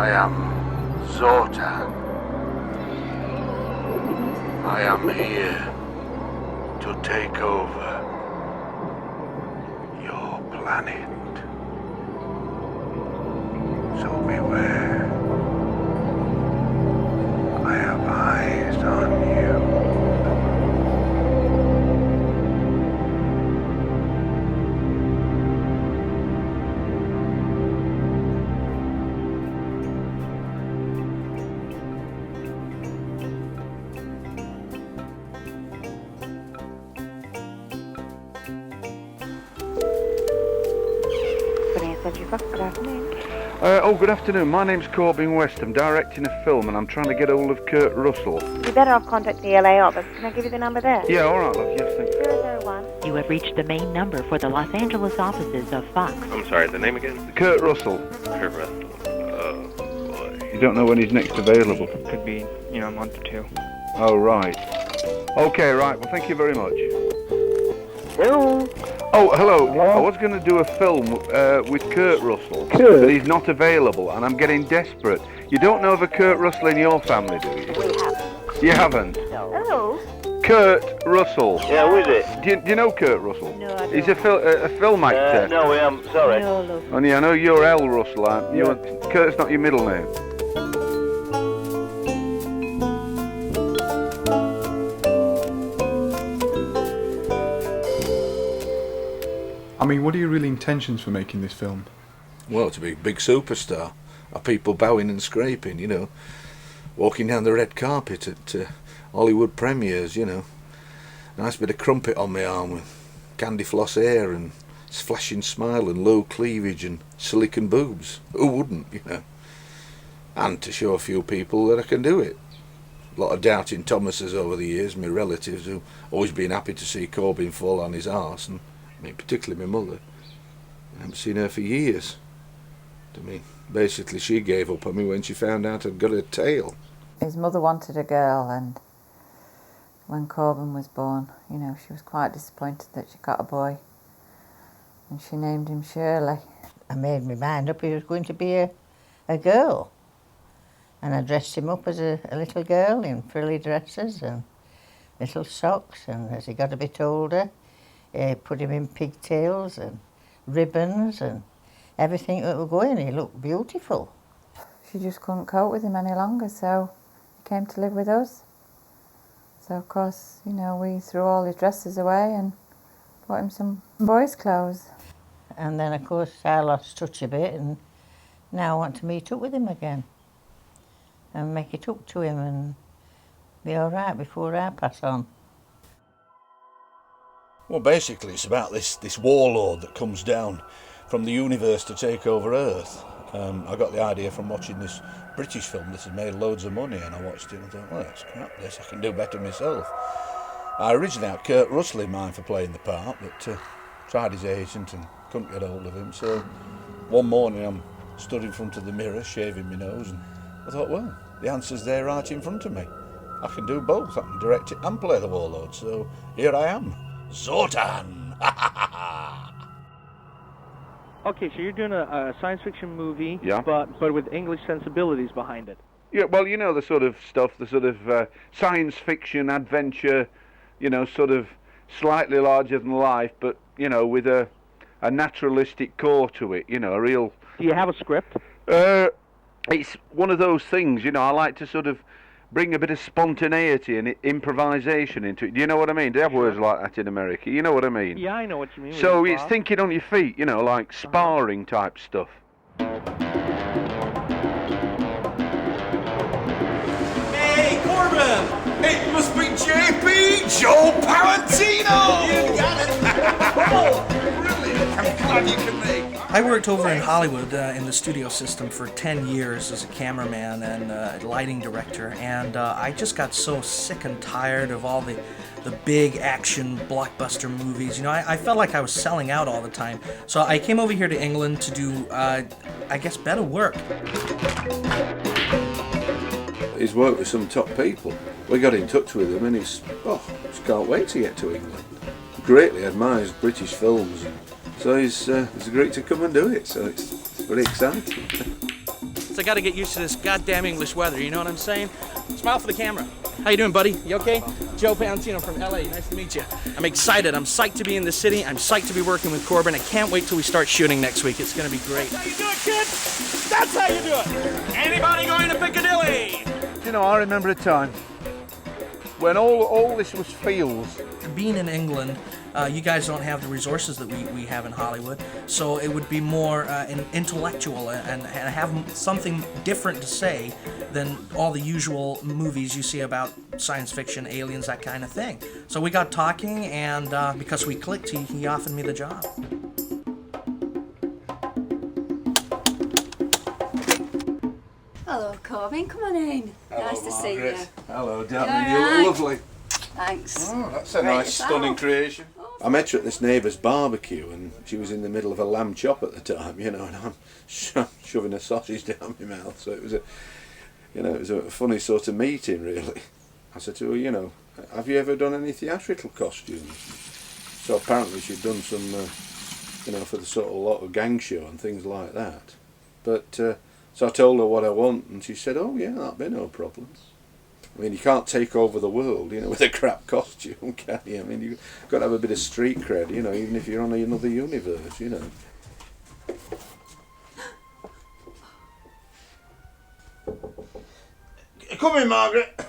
I am Zortan. I am here to take over your planet. So beware. I have eyes on you. Good afternoon. Good afternoon. My name's Corbin West. I'm directing a film and I'm trying to get hold of Kurt Russell. You better off contact the LA office. Can I give you the number there? Yeah, all right, love. Yes, thank you. 001. You have reached the main number for the Los Angeles offices of Fox. I'm sorry, the name again? Kurt Russell. Kurt Russell. Oh, boy. You don't know when he's next available? Could be, a month or two. Oh, right. Okay, right. Well, thank you very much. Hello. Oh, hello. I was going to do a film with Kurt Russell, but he's not available, and I'm getting desperate. You don't know of a Kurt Russell in your family, do you? We haven't. You haven't? No. Hello. Kurt Russell. Yeah, who is it? Do you know Kurt Russell? No, I don't. He's a film actor. No, we am sorry. No, love. Only I know you're L. Russell. Kurt's not your middle name. I mean, what are your real intentions for making this film? Well, to be a big superstar. Are people bowing and scraping, walking down the red carpet at Hollywood premieres, Nice bit of crumpet on my arm with candy floss hair and flashing smile and low cleavage and silicon boobs. Who wouldn't, And to show a few people that I can do it. A lot of doubting Thomases over the years, my relatives, who've always been happy to see Corbin fall on his arse, and particularly my mother. I haven't seen her for years. Basically she gave up on me when she found out I'd got a tail. His mother wanted a girl, and when Corbin was born, she was quite disappointed that she got a boy. And she named him Shirley. I made my mind up he was going to be a girl. And I dressed him up as a little girl in frilly dresses and little socks, and as he got a bit older, put him in pigtails and ribbons and everything that were going. He looked beautiful. She just couldn't cope with him any longer, so he came to live with us. So, of course, we threw all his dresses away and bought him some boys' clothes. And then, of course, I lost touch a bit, and now I want to meet up with him again and make it up to him and be all right before I pass on. Well, basically it's about this warlord that comes down from the universe to take over Earth. I got the idea from watching this British film that had made loads of money, and I watched it and I thought, well, that's crap, this, I can do better myself. I originally had Kurt Russell in mind for playing the part, but tried his agent and couldn't get hold of him, so one morning I'm stood in front of the mirror shaving my nose, and I thought, well, the answer's there right in front of me. I can do both, I can direct it and play the warlord, so here I am. Zortan! Okay, so you're doing a science fiction movie, Yeah. but with English sensibilities behind it. Yeah, well, the sort of stuff, the sort of science fiction, adventure, sort of slightly larger than life, but, with a naturalistic core to it, a real... Do you have a script? It's one of those things, I like to sort of bring a bit of spontaneity and improvisation into it. Do you know what I mean? Do you have words like that in America? You know what I mean? Yeah, I know what you mean. So it's thinking on your feet, like sparring type stuff. Hey, Corbin! It must be JP, Joe Palantino! You got it! Oh, brilliant! I'm glad you can make. I worked over in Hollywood in the studio system for 10 years as a cameraman and lighting director, and I just got so sick and tired of all the big action blockbuster movies. I felt like I was selling out all the time. So I came over here to England to do, I guess, better work. He's worked with some top people. We got in touch with him and just can't wait to get to England. Greatly admires British films, and so he's agreed to come and do it, so it's very exciting. So I got to get used to this goddamn English weather, you know what I'm saying? Smile for the camera. How you doing, buddy? You okay? Joe Palantino from LA. Nice to meet you. I'm excited. I'm psyched to be in the city. I'm psyched to be working with Corbin. I can't wait till we start shooting next week. It's going to be great. That's how you do it, kid. That's how you do it. Anybody going to Piccadilly? You know, I remember a time when all this was fields. Being in England, you guys don't have the resources that we have in Hollywood, so it would be more intellectual and have something different to say than all the usual movies you see about science fiction, aliens, that kind of thing. So we got talking, and because we clicked, he offered me the job. Hello, Corbin. Come on in. Hello, nice to see Margaret. you. Hello, You darling. You alright? look lovely. Thanks. Oh, that's a Great nice, stunning yourself. creation. I met her at this neighbour's barbecue, and she was in the middle of a lamb chop at the time, you know, and I'm shoving a sausage down my mouth. So it was a funny sort of meeting, really. I said to her, you know, have you ever done any theatrical costumes? So apparently she'd done some, you know, for the sort of lot of gang show and things like that. But so I told her what I want, and she said, "Oh yeah, that'd be no problems." I mean, you can't take over the world, you know, with a crap costume, can you? I mean, you've got to have a bit of street cred, you know, even if you're on another universe, you know. Come in, Margaret.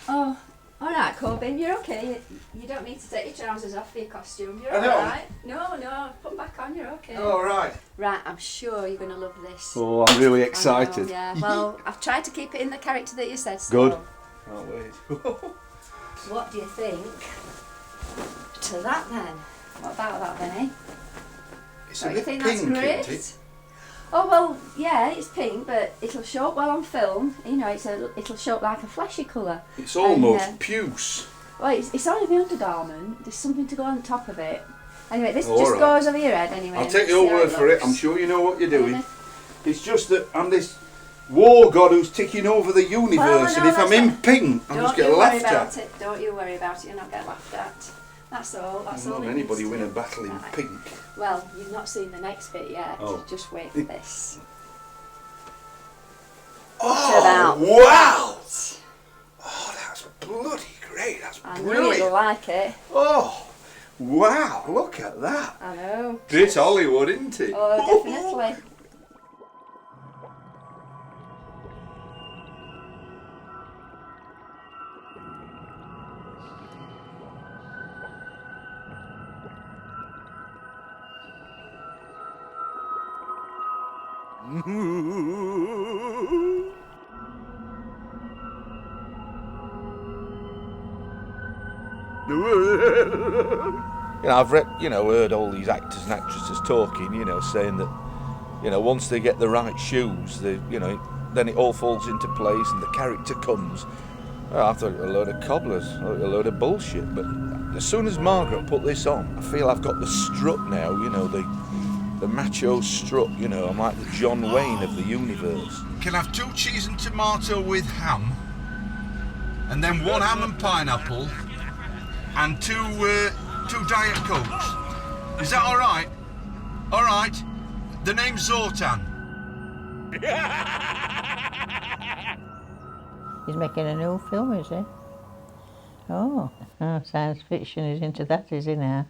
Oh, all right, Corbin. You're okay. You don't need to take your trousers off for your costume. You're I all don't. right. No, put them back on. You're okay. All right. Right, I'm sure you're going to love this. Oh, I'm really I know, excited. yeah. Well, I've tried to keep it in the character that you said. So. Good. Can't wait. What do you think to that then? What about that then, eh? It's Don't a you bit think pink, that's great? isn't it? Oh well, yeah, it's pink, but it'll show up well on film. You know, it'll show up like a fleshy colour. It's almost And, puce. well, it's only the undergarment. There's something to go on top of it. Anyway, this All just right. goes over your head anyway. I'll take See your how word for it. looks. I'm sure you know what you're doing. Yeah. It's just that I'm this war god who's taking over the universe, Well, no, and if I'm that's in not- pink, I'm just Don't getting you worry laughed about at. it. Don't you worry about it. You'll not get laughed at. That's all. That's all. Not it anybody needs win to a be. battle in Right. pink. Well, you've not seen the next bit yet. Oh. Just wait for this. Oh, about wow! Oh, that's bloody great. That's I knew brilliant. you'll like it. Oh, wow! Look at that. I know. It's Hollywood, isn't it? Oh, definitely. You know, I've heard all these actors and actresses talking, you know, saying that, you know, once they get the right shoes, then it all falls into place and the character comes. Oh, I thought it was a load of cobblers, a load of bullshit. But as soon as Margaret put this on, I feel I've got the strut now, you know, the macho strut, you know. I'm like the John Wayne of the universe. Can I have 2 cheese and tomato with ham, and then 1 ham and pineapple, and 2 Diet Cokes. Is that all right? All right. The name's Zortan. He's making a new film, is he? Oh, science fiction is into that, is he now?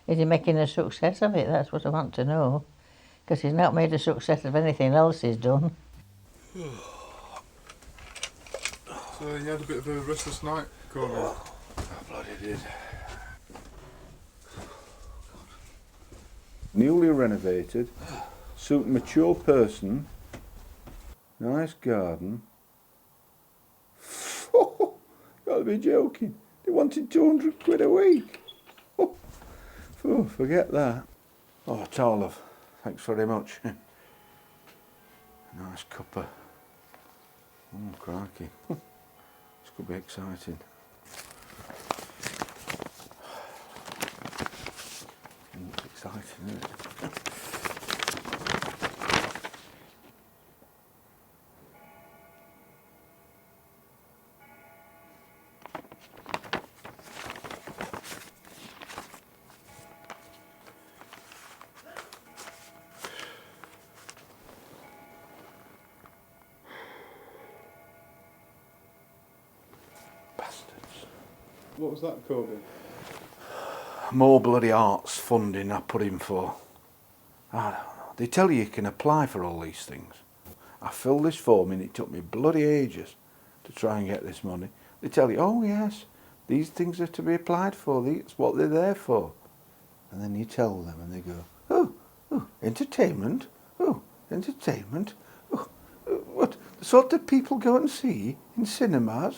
Is he making a success of it? That's what I want to know. Because he's not made a success of anything else he's done. So you had a bit of a restless night, Corbin? I bloody did. Newly renovated, suit a mature person, nice garden. Oh, gotta be joking. They wanted 200 quid a week. Oh, forget that. Oh, Tarlov, thanks very much. Nice cuppa. Oh, crikey. This could be exciting. It's exciting, isn't it? Bastards. What was that, Corbin? More bloody arts funding I put in for. I don't know. They tell you can apply for all these things. I filled this form in, it took me bloody ages to try and get this money. They tell you, oh yes, these things are to be applied for, that's what they're there for. And then you tell them and they go, oh, entertainment? Oh, entertainment? Oh, what, the sort of people go and see in cinemas?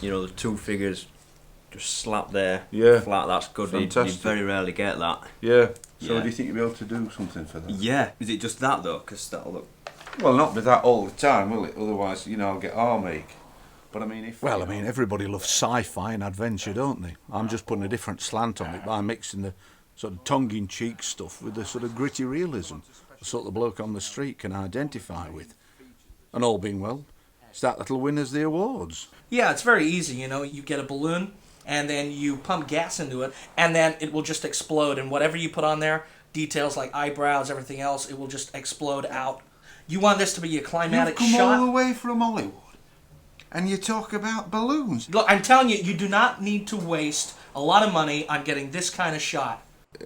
You know, the two figures just slap there, Yeah. flat, that's good. You very rarely get that. Yeah. So Yeah. do you think you'll be able to do something for that? Yeah. Is it just that though? Because that'll look... Well, not with that all the time, will it? Otherwise, you know, I'll get arm-ache. But I mean, if... Well, I mean, everybody loves sci-fi and adventure, don't they? I'm just putting a different slant on it by mixing the sort of tongue-in-cheek stuff with the sort of gritty realism, the sort the bloke on the street can identify with. And all being well, it's that that'll win us the awards. Yeah, it's very easy, you know. You get a balloon, and then you pump gas into it, and then it will just explode. And whatever you put on there, details like eyebrows, everything else, it will just explode out. You want this to be a climatic You've come shot. all the way from Hollywood, and you talk about balloons. Look, I'm telling you, you do not need to waste a lot of money on getting this kind of shot.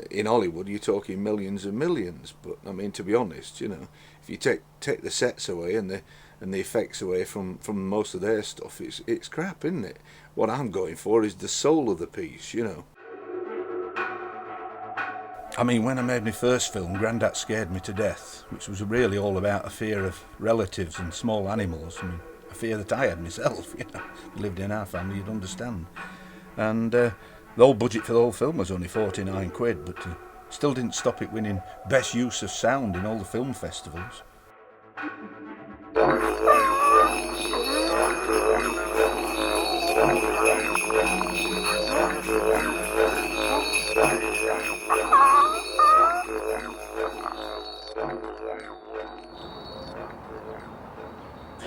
In Hollywood, you're talking millions and millions. But I mean, to be honest, you know, if you take the sets away and the effects away from most of their stuff, it's crap, isn't it? What I'm going for is the soul of the piece, you know. I mean, when I made my first film, Grandad Scared Me to Death, which was really all about a fear of relatives and small animals. I mean, a fear that I had myself, you know. If you lived in our family, you'd understand. And the whole budget for the whole film was only 49 quid, but still didn't stop it winning Best Use of Sound in all the film festivals.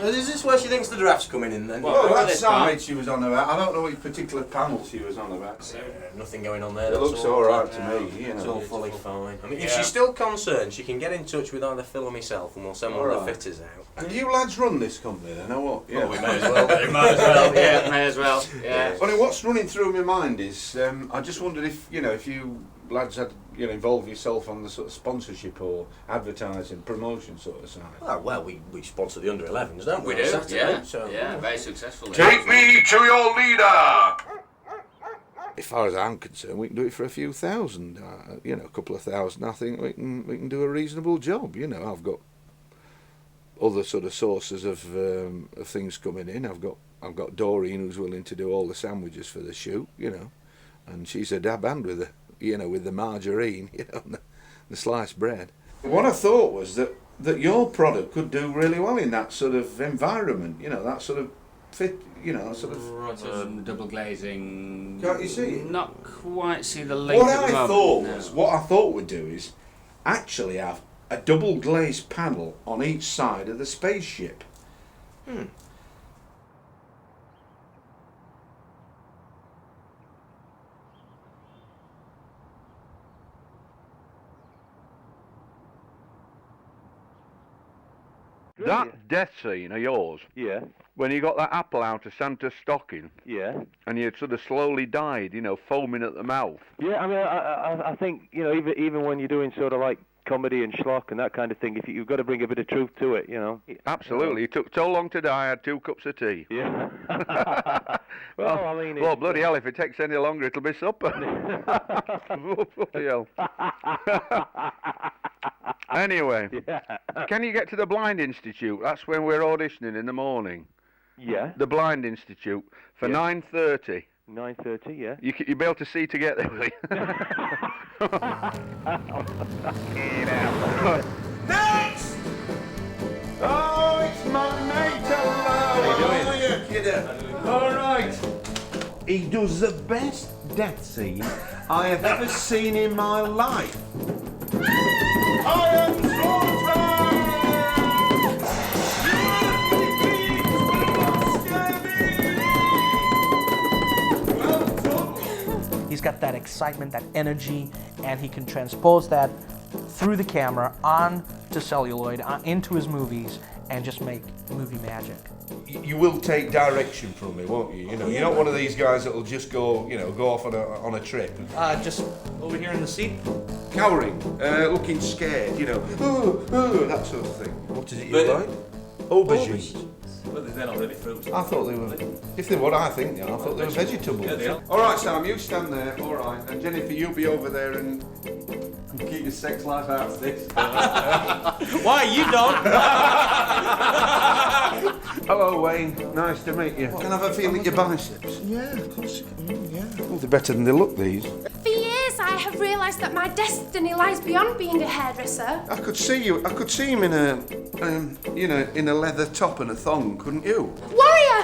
Is this where she thinks the draft's coming in then? Well, that side she was on about, I don't know which particular panel she was on about. Nothing going on there. It looks alright to me, you know. It's all fully fine. I mean, if she's still concerned, she can get in touch with either Phil or myself and we'll send one of the fitters out. And you lads run this company then, or what? Yeah. We may as well. We might as well, yeah, may as well. Yeah. Well, what's running through my mind is, I just wondered if you lads had, involved yourself on the sort of sponsorship or advertising, promotion sort of side. Oh, well, we sponsor the under-11s, don't we? We do, Saturday, so, yeah, very successfully. Take me to your leader! As far as I'm concerned, we can do it for a few thousand, a couple of thousand. I think we can do a reasonable job. You know, I've got other sort of sources of things coming in. I've got Doreen who's willing to do all the sandwiches for the shoot, and she's a dab hand with the margarine, and the sliced bread. What I thought was that your product could do really well in that sort of environment, that sort of fit, that sort of... Right, double glazing... Can't you see it? Not quite see the link What at the I moment, thought we'd do is actually have a double glazed panel on each side of the spaceship. That death scene of yours, when you got that apple out of Santa's stocking, and you sort of slowly died, foaming at the mouth. Yeah, I mean, I think, even when you're doing sort of like comedy and schlock and that kind of thing, if you've got to bring a bit of truth to it, Absolutely. It took so long to die, I had 2 cups of tea. Yeah. well, I mean... Well, bloody hell, if it takes any longer, it'll be supper. Oh, bloody hell. Anyway, can you get to the Blind Institute? That's when we're auditioning in the morning. Yeah. The Blind Institute for 9:30. 9:30, yeah. You'll be able to see to get there, will you? Next! Oh, it's my mate, hello! How are you, kiddo? Alright. He does the best death scene I have ever seen in my life. I am Zortan! He's got that excitement, that energy, and he can transpose that through the camera on to celluloid, into his movies, and just make movie magic. You will take direction from me, won't you? You know, you're not one of these guys that'll just go, you know, go off on a trip. Just over here in the seat. Cowering, looking scared, you know, that sort of thing. What is it you like? Aubergines. Well, they're not really fruits. I thought they were. If they were, I think they are. I thought they were vegetables. Yeah, they are. All right, Sam, you stand there. All right, and Jennifer, you be over there and keep your sex life out of this. Why you don't? Hello, Wayne. Nice to meet you. Can I have a feel at your biceps? Yeah, of course you can. Yeah. Well, they're better than they look. These. For years, I have realised that my destiny lies beyond being a hairdresser. I could see him in a, you know, in a leather top and a thong, couldn't you? Warrior,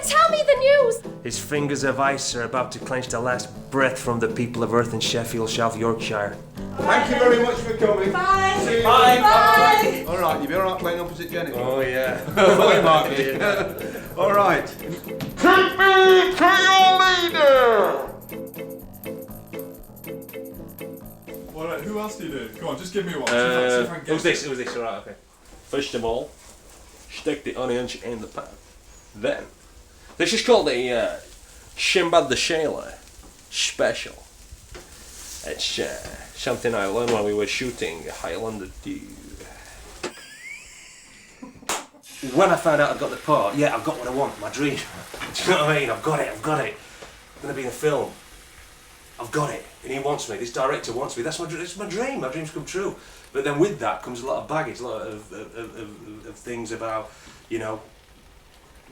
tell me the news! His fingers of ice are about to clench the last breath from the people of Earth in Sheffield, South Yorkshire. Thank you very much for coming. Bye. See you. Bye. Bye. All right, you be all right playing opposite Jennifer? Oh, yeah. Bye, Marky. All right. Take me to your leader! All right, who else do you do? Come on, just give me one. Who's this? All right, okay. First of all, stick the onions in the pan. Then, this is called the Shimbad the Shaler Special. It's something I learned when we were shooting Highlander 2. When I found out I got the part, yeah, I've got what I want, my dream. Do you know what I mean? I've got it. I'm going to be in a film. I've got it. And he wants me, this director wants me. That's my dream. My dreams come true. But then with that comes a lot of baggage, a lot of things about, you know,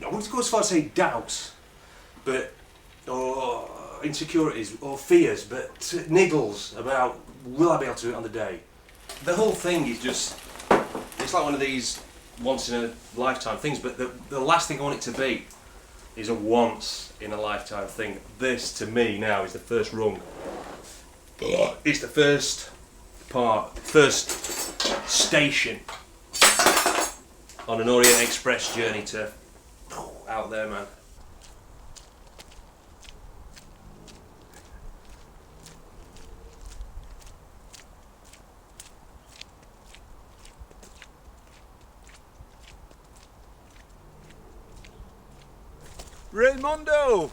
I wouldn't go as far as say doubts, but, or insecurities, or fears, but niggles about, will I be able to do it on the day? The whole thing is just, it's like one of these once in a lifetime things, but the last thing I want it to be is a once in a lifetime thing. This, to me, now is the first rung. It's the first part, first station on an Orient Express journey to out there, man. Raimundo!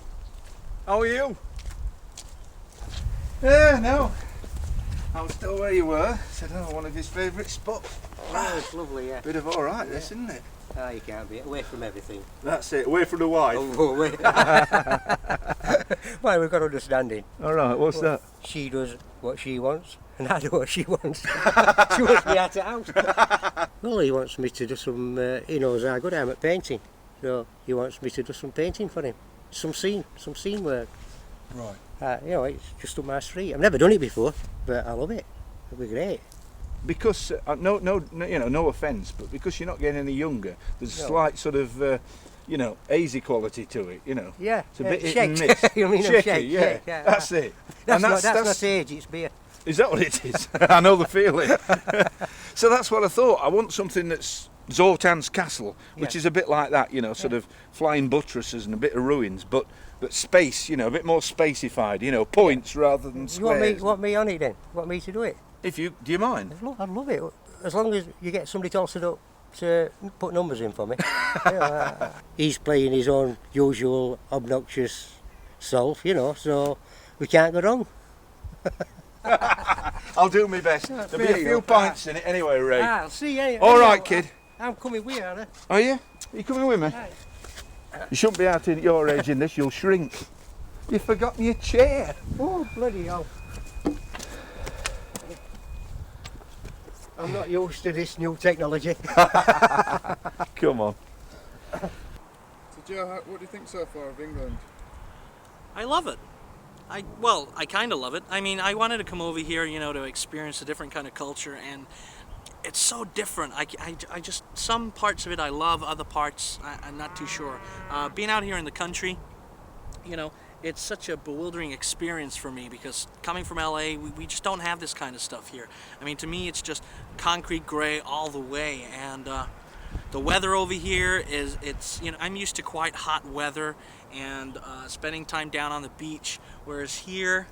How are you? No. I'm still where you were. Said, one of his favourite spots. Oh, it's lovely, yeah. Bit of alright, this, isn't it? Oh, you can't be away from everything. That's it, away from the wife. Oh, away. Well, we've got understanding. Alright, what's that? She does what she wants, and I do what she wants. She wants me out of house. Well, he wants me to do some, he knows how good I am at painting. So he wants me to do some painting for him. Some scene work. Right. You know, it's just up my street. I've never done it before, but I love it. It'll be great. Because, no offence, but because you're not getting any younger, there's a slight sort of, hazy quality to it, you know. Yeah. It's a bit hit shakes. and miss. You mean shaky, yeah. That's it. That's not age, it's beer. Is that what it is? I know the feeling. So that's what I thought. I want something that's Zortan's castle, which is a bit like that, sort of flying buttresses and a bit of ruins, but space, a bit more spacified, points rather than squares. You want me on it then? Want me to do it? Do you mind? I'd love it. As long as you get somebody to set up to put numbers in for me. He's playing his own usual obnoxious self, so we can't go wrong. I'll do my best. There'll be a few pints in it anyway, Ray. I'll see you. All right, kid. I'm coming with you, Anna. Are you? Are you coming with me? Right. You shouldn't be out at your age in this, you'll shrink. You've forgotten your chair. Oh, bloody hell. I'm not used to this new technology. Come on. So Joe, what do you think so far of England? I love it. I kind of love it. I mean, I wanted to come over here, to experience a different kind of culture, and it's so different. I just, some parts of it I love, other parts I'm not too sure. Being out here in the country, it's such a bewildering experience for me because coming from LA, we just don't have this kind of stuff here. I mean, to me, it's just concrete gray all the way, and the weather over here it's I'm used to quite hot weather and spending time down on the beach, whereas here,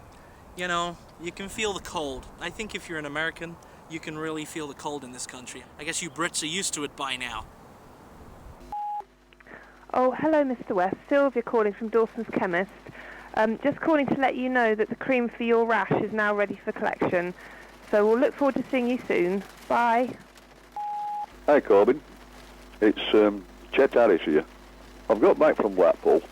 you can feel the cold. I think if you're an American, you can really feel the cold in this country. I guess you Brits are used to it by now. Oh, hello, Mr. West. Sylvia calling from Dawson's Chemist. Just calling to let you know that the cream for your rash is now ready for collection. So we'll look forward to seeing you soon. Bye. Hi, Corbin. It's Chet Harris here. I've got back from Blackpool,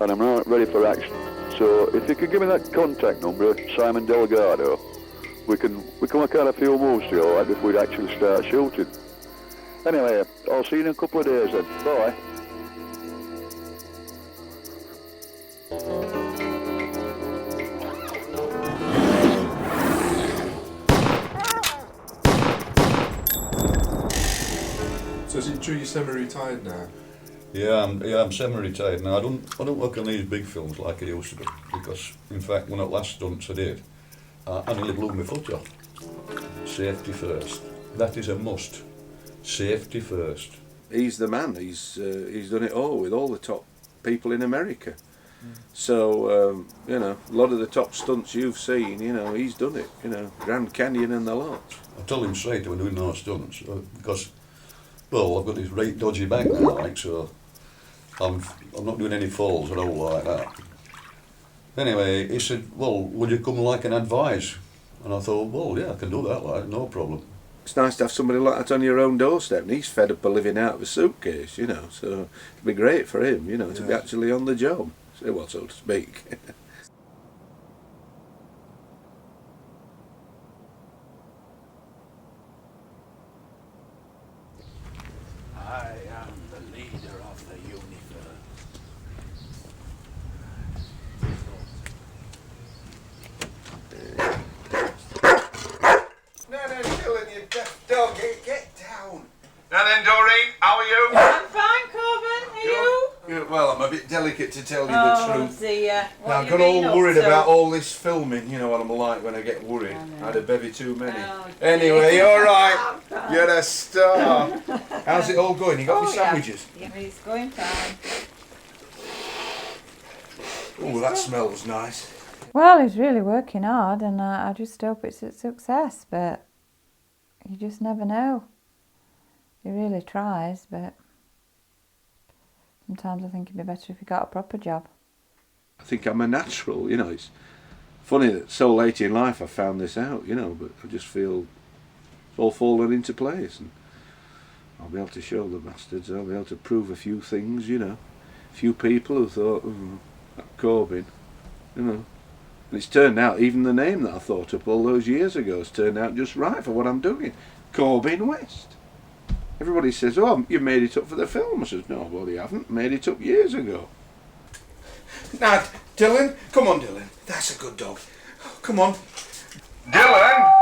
and I'm now ready for action. So if you could give me that contact number, Simon Delgado, we can work out a few moves to go like if we'd actually start shooting. Anyway, I'll see you in a couple of days then. Bye. So is it true you're semi-retired now? Yeah, I'm semi-retired now. I don't work on these big films like I used to do, because in fact one of the last stunts I did, I nearly blew my foot off. Safety first. That is a must. Safety first. He's the man. He's done it all with all the top people in America. So you know, a lot of the top stunts you've seen, you know, he's done it. You know, Grand Canyon and the lot. I told him straight when doing those stunts because, well, I've got this right dodgy back now, like, so I'm not doing any falls at all like that. Anyway, he said, well, would you come like and advise? And I thought, well, yeah, I can do that, like, no problem. It's nice to have somebody like that on your own doorstep, and he's fed up of living out of a suitcase, you know, so it'd be great for him, you know, to be actually on the job, well, so to speak. I am the leader of the universe. No, Dylan, you deaf dog, get down. Now then, Doreen, how are you? I'm fine, Corbin. Are you? Yeah, well, I'm a bit delicate to tell you Oh, the truth. dear. What Now, I have you got been all up worried to? about all this filming, you know what I'm like when I get worried. I had a bevy too many. Oh, Anyway, you alright? Oh, God. You're a star. How's it all going? You got your Oh, yeah. sandwiches? Yeah, it's going fine. Oh, that smells nice. Well, he's really working hard, and I just hope it's a success, but you just never know. He really tries, but sometimes I think it'd be better if he got a proper job. I think I'm a natural, you know. It's funny that so late in life I found this out, you know, but I just feel it's all fallen into place, and I'll be able to show the bastards, I'll be able to prove a few things, you know. A few people who thought, that Corbin, you know. And it's turned out, even the name that I thought up all those years ago has turned out just right for what I'm doing. Corbin West. Everybody says, oh, you made it up for the film. I says, no, well, you haven't. Made it up years ago. Now, Dylan, come on, Dylan. That's a good dog. Come on. Dylan,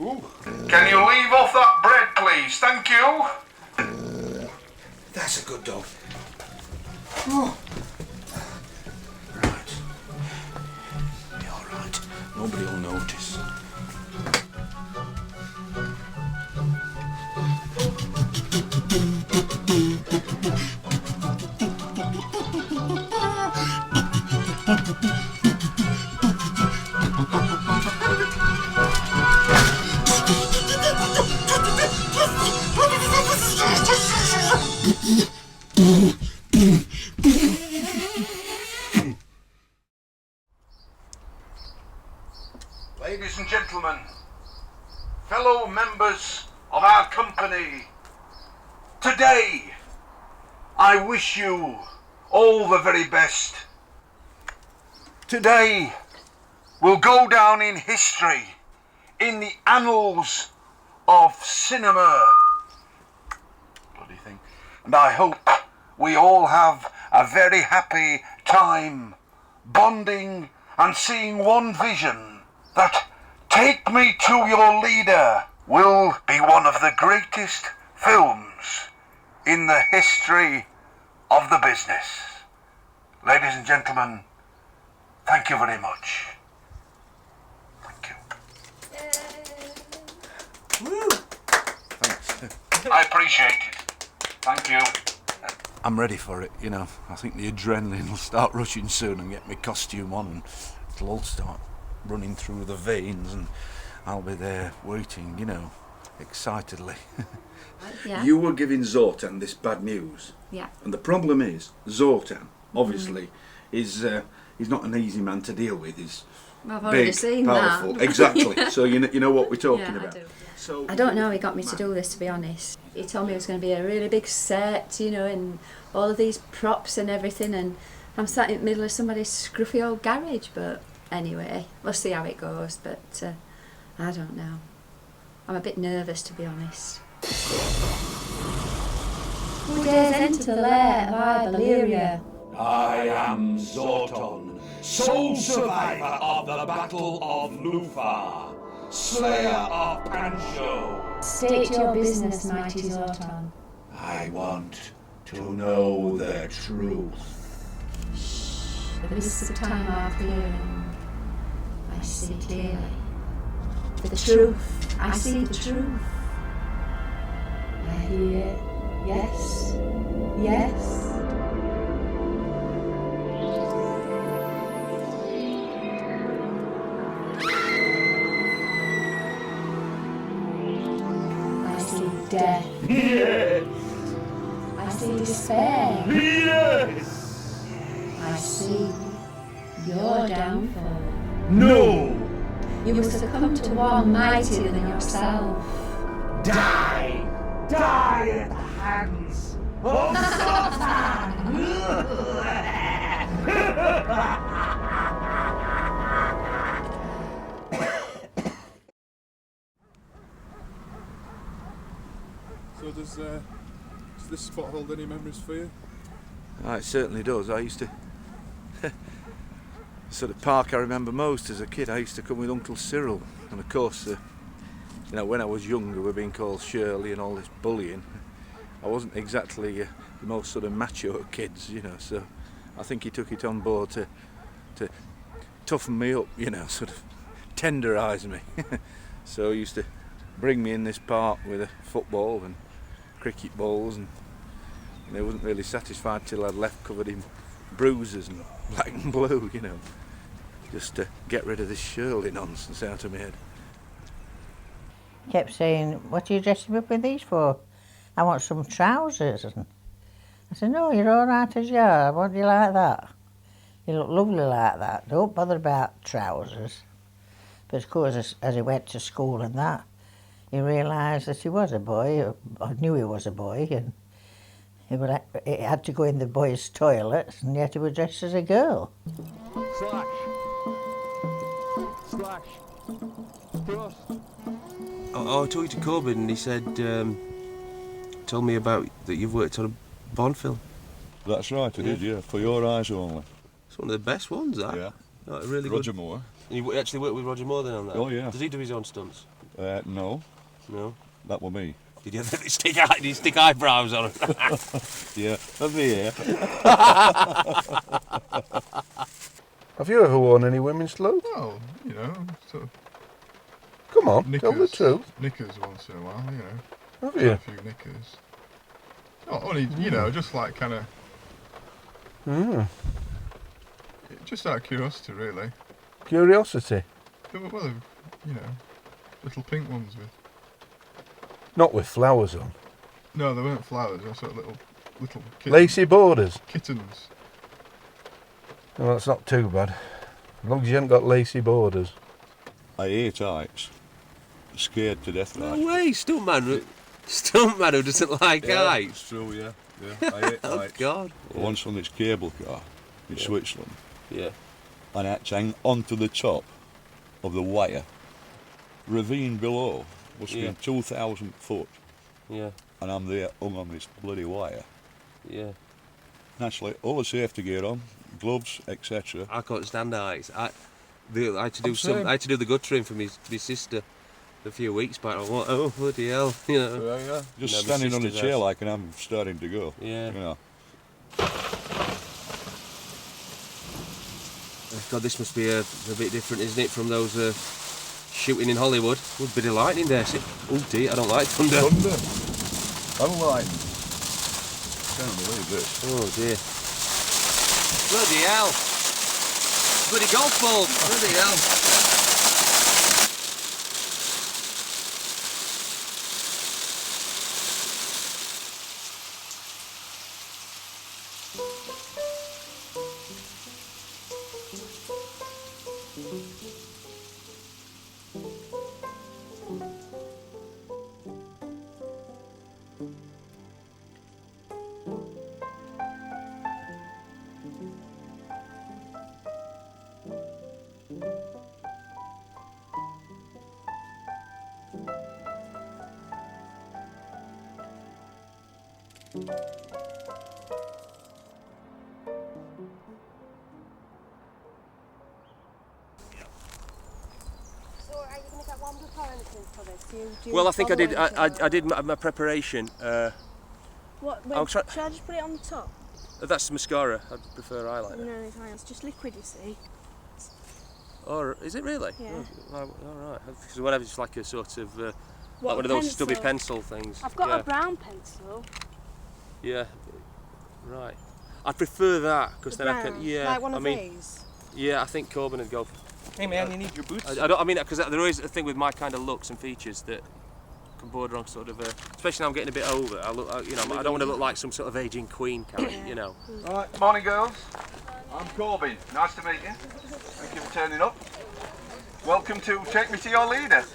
Ooh. can you leave off that bread, please? Thank you. That's a good dog. Oh. Right. Be all right. Nobody will notice. Ladies and gentlemen, fellow members of our company, today I wish you all the very best. Today will go down in history, in the annals of cinema. Bloody thing. And I hope we all have a very happy time bonding and seeing one vision that Take Me to Your Leader will be one of the greatest films in the history of the business. Ladies and gentlemen, thank you very much. Thank you. Woo. Thanks. I appreciate it. Thank you. I'm ready for it, you know. I think the adrenaline will start rushing soon and get my costume on, and it'll all start running through the veins, and I'll be there waiting, you know, excitedly. Yeah. You were giving Zortan this bad news. Yeah. And the problem is, Zortan, obviously, is he's not an easy man to deal with. He's I've already big, seen powerful. that. Exactly. Yeah. So you know what we're talking Yeah, about. I do. So I don't know how he got me to do this, to be honest. He told me it was going to be a really big set, you know, and all of these props and everything, and I'm sat in the middle of somebody's scruffy old garage, but anyway, we'll see how it goes, but I don't know. I'm a bit nervous, to be honest. Who dares enter the lair of Iberia? I am Zortan, sole survivor of the Battle of Lufar, slayer of Pancho. State your business, mighty Zortan. I want to know the truth. The mists of time are clearing. I see clearly. The truth. I see the truth. I hear yes, yes. I see death. Yes. I see despair. Yes. I see your downfall. No. You will succumb to one mightier than yourself. Die. Die at the hands of So does this spot hold any memories for you? It certainly does. I used to sort of park I remember most as a kid. I used to come with Uncle Cyril, and of course, you know, when I was younger, we're being called Shirley and all this bullying. I wasn't exactly the most sort of macho of kids, you know. So I think he took it on board to toughen me up, you know, sort of tenderise me. So he used to bring me in this park with a football and cricket balls, and I wasn't really satisfied till I'd left covered in bruises and black and blue, you know, just to get rid of this Shirley nonsense out of my head. Kept saying, "What are you dressing me up with these for? I want some trousers." And I said, "No, you're all right as you are. What do you like that? You look lovely like that. Don't bother about trousers." But of course, as he went to school and that, he realised that he was a boy, or knew he was a boy, and he had to go in the boys' toilets, and yet he was dressed as a girl. Slash. Slash. Thrust. I was talking to Corbin, and he said, told me about that you've worked on a Bond film. That's right, I did, yeah, For Your Eyes Only. It's one of the best ones, that. Yeah. Like, really Roger good. Moore. And you actually worked with Roger Moore then on that? Oh, yeah. Does he do his own stunts? No. No? That was me. Did you stick eyebrows on it? Yeah, that's me, yeah. Have you ever worn any women's clothes? Well, you know, sort of. Come on, knickers, tell the truth. Knickers once in a while, you know. Have you? A few knickers. Not only, you know, just like kind of. Just out of curiosity, really. Curiosity? Well, you know, little pink ones with. Not with flowers on. No, they weren't flowers. They were sort of little kittens. Lacy borders? Kittens. Well, that's not too bad. As long as you haven't got lacy borders. I hate heights. Scared to death, like. No way, stuntman who doesn't like heights. It's true, yeah. I hate Oh, heights. God. I once on this cable car in Switzerland. Yeah. And I had to hang onto the top of the wire. Ravine below must have been 2,000 foot. Yeah. And I'm there hung on this bloody wire. Yeah. Naturally, all the safety gear on, gloves, etc. I can't stand heights. I had to do the guttering for my sister a few weeks back. I went, oh bloody hell, you know. Yeah. Just standing on a chair like, and I'm starting to go. Yeah. You know. God, this must be a bit different, isn't it, from those shooting in Hollywood? A bit of lightning there. Oh dear, I don't like thunder. Thunder? I don't like. Can't believe this. Oh dear. Bloody hell. Bloody golf ball. Bloody hell. Well, I think I did. I did my preparation. What? I'll try. Should I just put it on the top? That's mascara. I'd prefer eyeliner. No, it's just liquid, you see. Or is it really? Yeah. Oh, all right. Because whatever, it's like a sort of like What, one of those stubby pencil things. I've got a brown pencil. Yeah. Right. I prefer that because then I can. Yeah. Like one of I mean, these. yeah, I think Corbin would go. Hey man, you need your boots. I mean, because there is a thing with my kind of looks and features that can border on sort of especially now I'm getting a bit older. I look, you know, I don't want to look like some sort of aging queen character, you know. Right, morning girls. I'm Corbin. Nice to meet you. Thank you for turning up. Welcome to Take Me to Your Leader.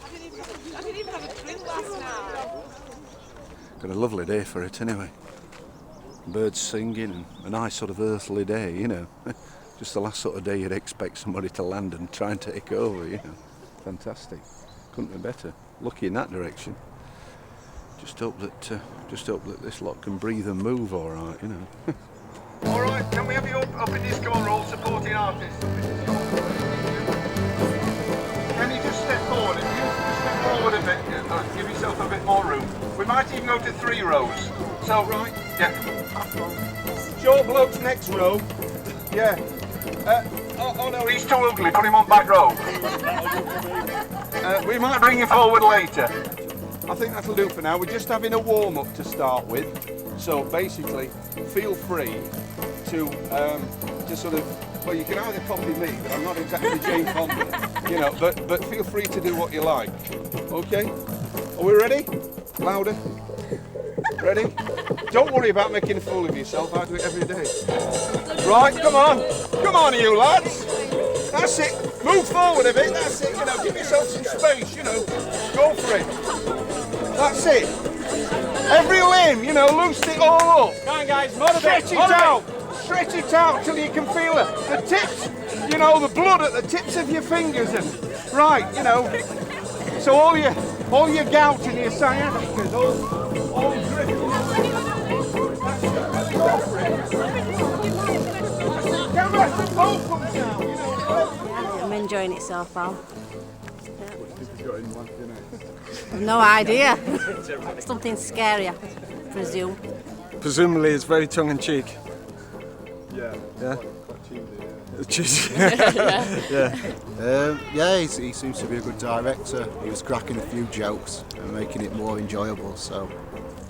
I didn't even have a drink last night. Got a lovely day for it anyway. Birds singing and a nice sort of earthly day, you know. Just the last sort of day you'd expect somebody to land and try and take over, you know. Fantastic. Couldn't be better. Lucky in that direction. Just hope that this lot can breathe and move all right, you know. All right, can we have you up in this corner, all supporting artists? Can you just step forward? If you just step forward a bit, give yourself a bit more room. We might even go to 3 rows. So, right, yeah. Short blokes next row. Yeah. Oh no, he's too ugly. Put him on back row. We might bring him forward later. I think that'll do for now. We're just having a warm-up to start with. So basically, feel free to sort of, well, you can either copy me, but I'm not exactly Jane Fonda, you know, but feel free to do what you like. Okay? Are we ready? Louder. Ready? Don't worry about making a fool of yourself. I do it every day. Right, come on. Come on, you lads. That's it. Move forward a bit. That's it. You know, give yourself some space, you know. Go for it. That's it. Every limb, you know, loosen it all up. Come on, guys. Stretch it out. Stretch it out till you can feel it. The tips, you know, the blood at the tips of your fingers. And right, you know. So all your gout and your sciaticas, all drifting. I'm enjoying it so far. No idea. Something scary, I presume. Presumably it's very tongue-in-cheek. Yeah. Yeah? Cheesy. Yeah, he seems to be a good director. He was cracking a few jokes and making it more enjoyable, so...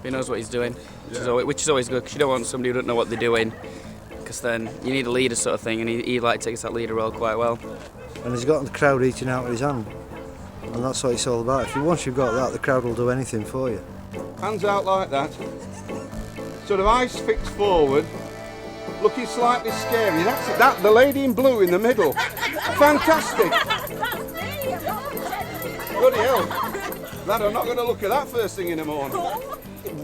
He knows what he's doing, which is always good, because you don't want somebody who doesn't know what they're doing, because then you need a leader sort of thing, and he like takes that leader role quite well. And he's got the crowd eating out of his hand, and that's what it's all about. Once you've got that, the crowd will do anything for you. Hands out like that. Sort of eyes fixed forward, looking slightly scary. That's it. That the lady in blue in the middle. Fantastic. Bloody hell. Lad, I'm not going to look at that first thing in the morning.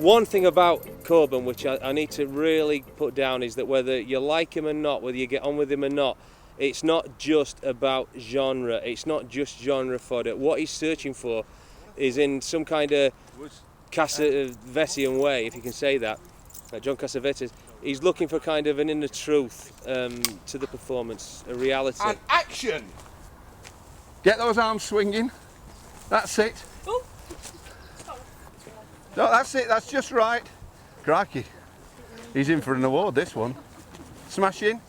One thing about Corbin, which I need to really put down, is that whether you like him or not, whether you get on with him or not, it's not just about genre. It's not just genre fodder. What he's searching for is in some kind of Cassavetsian way, if you can say that, John Cassavetes, he's looking for kind of an inner truth to the performance, a reality. And action! Get those arms swinging. That's it. No, that's it. That's just right. Crikey. He's in for an award, this one. Smashing.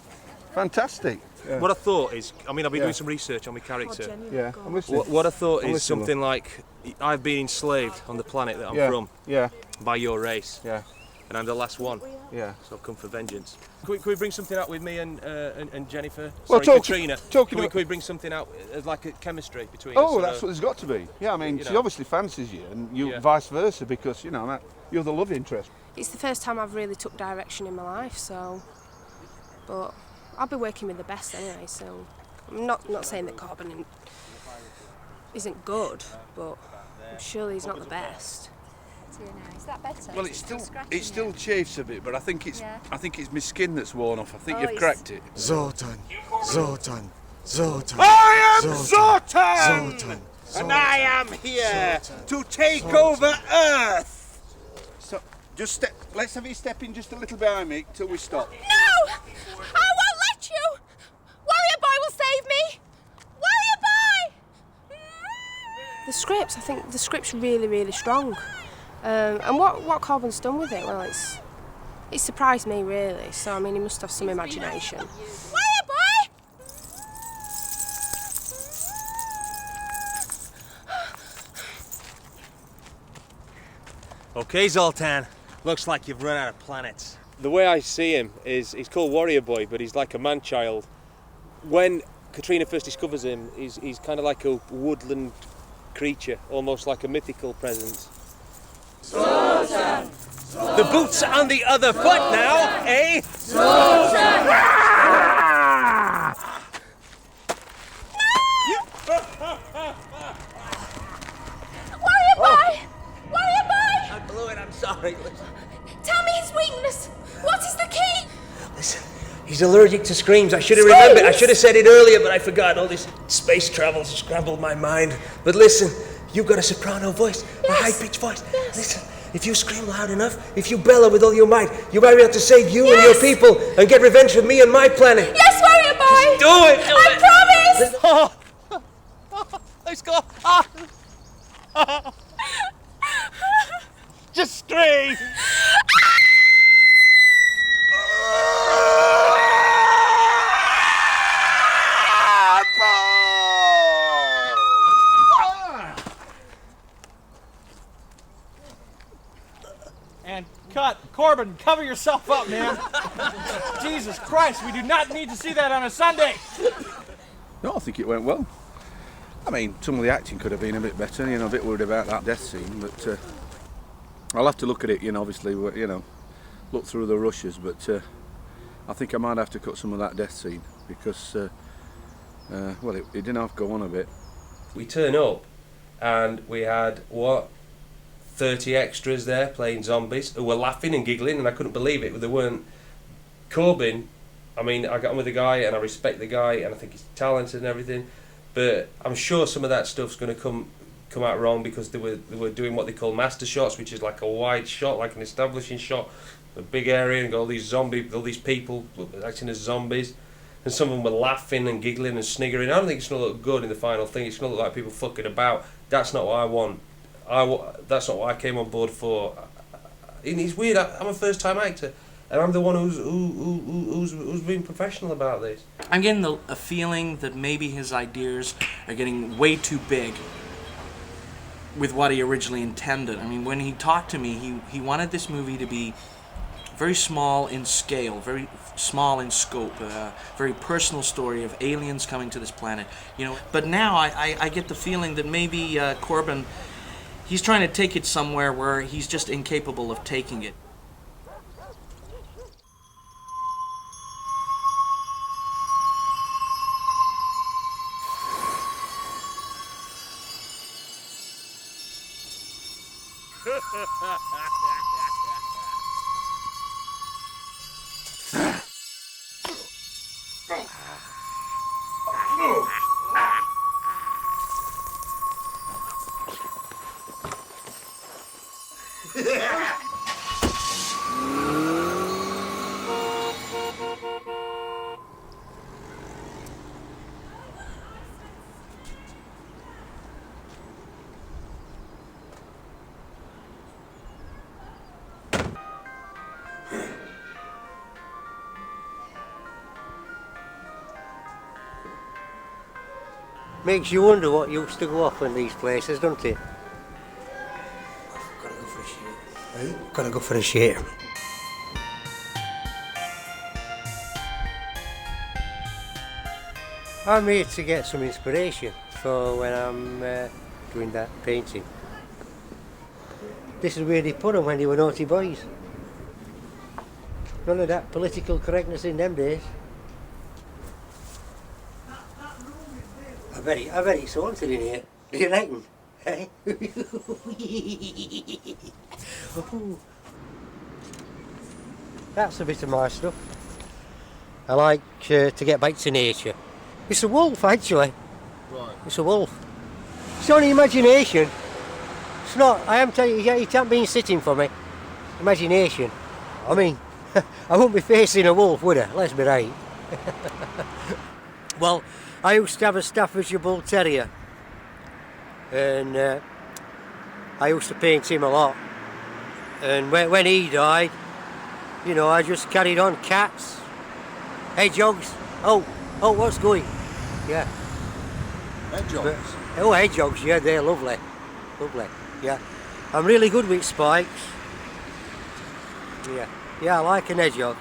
Fantastic. Yeah. What I thought is, I mean, I've been doing some research on my character. Yeah, I'm listening. What I thought I'm is listening. something like, I've been enslaved on the planet that I'm from Yeah. by your race. Yeah. and I'm the last one. Yeah. So I've come for vengeance. Can we bring something out with me and Jennifer? Well, Sorry, Katrina. talking Can we bring something out as like a chemistry between Oh, us? that's what there's got to be. Yeah, I mean, You she know. obviously fancies you, and you vice versa, because, you know, you're the love interest. It's the first time I've really took direction in my life, so... But I'll be working with the best anyway, so... I'm not saying that Corbin isn't good, but surely he's not the best. Is that better? Well, it still chafes a bit, but I think it's my skin that's worn off. I think you've cracked it. Zortan, Zortan, Zortan. I am Zortan! And I am here to take over Earth! So, let's have you step in just a little behind me till we stop. No! I won't let you! Warrior Boy will save me! Warrior Boy! The script, I think the script's really, really strong. And what Corbin's done with it, well, it surprised me, really. So, I mean, he must have some imagination. Warrior Boy! Okay, Zoltan. Looks like you've run out of planets. The way I see him is he's called Warrior Boy, but he's like a man-child. When Katrina first discovers him, he's kind of like a woodland creature, almost like a mythical presence. Zortan! The boots are on the other foot now, eh? Zortan! Warrior Boy! Warrior Boy! I blew it, I'm sorry. Tell me his weakness! What is the key? Listen, he's allergic to screams. I should have remembered. I should have said it earlier, but I forgot. All this space travel scrambled my mind. But listen, you've got a soprano voice, a high-pitched voice. Yes. Listen, if you scream loud enough, if you bellow with all your might, you might be able to save you and your people and get revenge for me and my planet. Yes, Warrior Boy! Just do it! I promise! Let's go! Just scream! And cut. Corbin, cover yourself up, man. Jesus Christ, we do not need to see that on a Sunday. No, I think it went well. I mean, some of the acting could have been a bit better, you know, a bit worried about that death scene, but I'll have to look at it, you know, obviously, you know, look through the rushes, but I think I might have to cut some of that death scene because, well, it didn't have to go on a bit. We turn up and we had, 30 extras there playing zombies who were laughing and giggling, and I couldn't believe it, but they weren't. Corbin, I mean, I got on with the guy and I respect the guy and I think he's talented and everything, but I'm sure some of that stuff's going to come out wrong because they were doing what they call master shots, which is like a wide shot, like an establishing shot, a big area, and got all these people acting as zombies, and some of them were laughing and giggling and sniggering. I don't think it's going to look good in the final thing. It's going to look like people fucking about. That's not what I want. That's not what I came on board for. And it's weird. I'm a first-time actor, and I'm the one who's been professional about this. I'm getting a feeling that maybe his ideas are getting way too big with what he originally intended. I mean, when he talked to me, he wanted this movie to be very small in scale, very small in scope, a very personal story of aliens coming to this planet. You know, but now I get the feeling that maybe Corbin, he's trying to take it somewhere where he's just incapable of taking it. Makes you wonder what used to go off in these places, doesn't it? Gotta go for a shit. Gotta go for a shit. I'm here to get some inspiration for when I'm doing that painting. This is where they put them when they were naughty boys. None of that political correctness in them days. I bet it's haunted in here. Do you reckon? Eh? That's a bit of my stuff. I like to get back to nature. It's a wolf, actually. Right. It's a wolf. It's only imagination. It's not, I am telling you, it can't be sitting for me. Imagination. I mean, I wouldn't be facing a wolf, would I? Let's be right. Well, I used to have a Staffordshire Bull Terrier. And I used to paint him a lot. And when he died, you know, I just carried on. Cats, hedgehogs. Oh, what's going? Yeah. Hedgehogs? Hedgehogs, yeah, they're lovely. Lovely, yeah. I'm really good with spikes. Yeah, I like an hedgehog.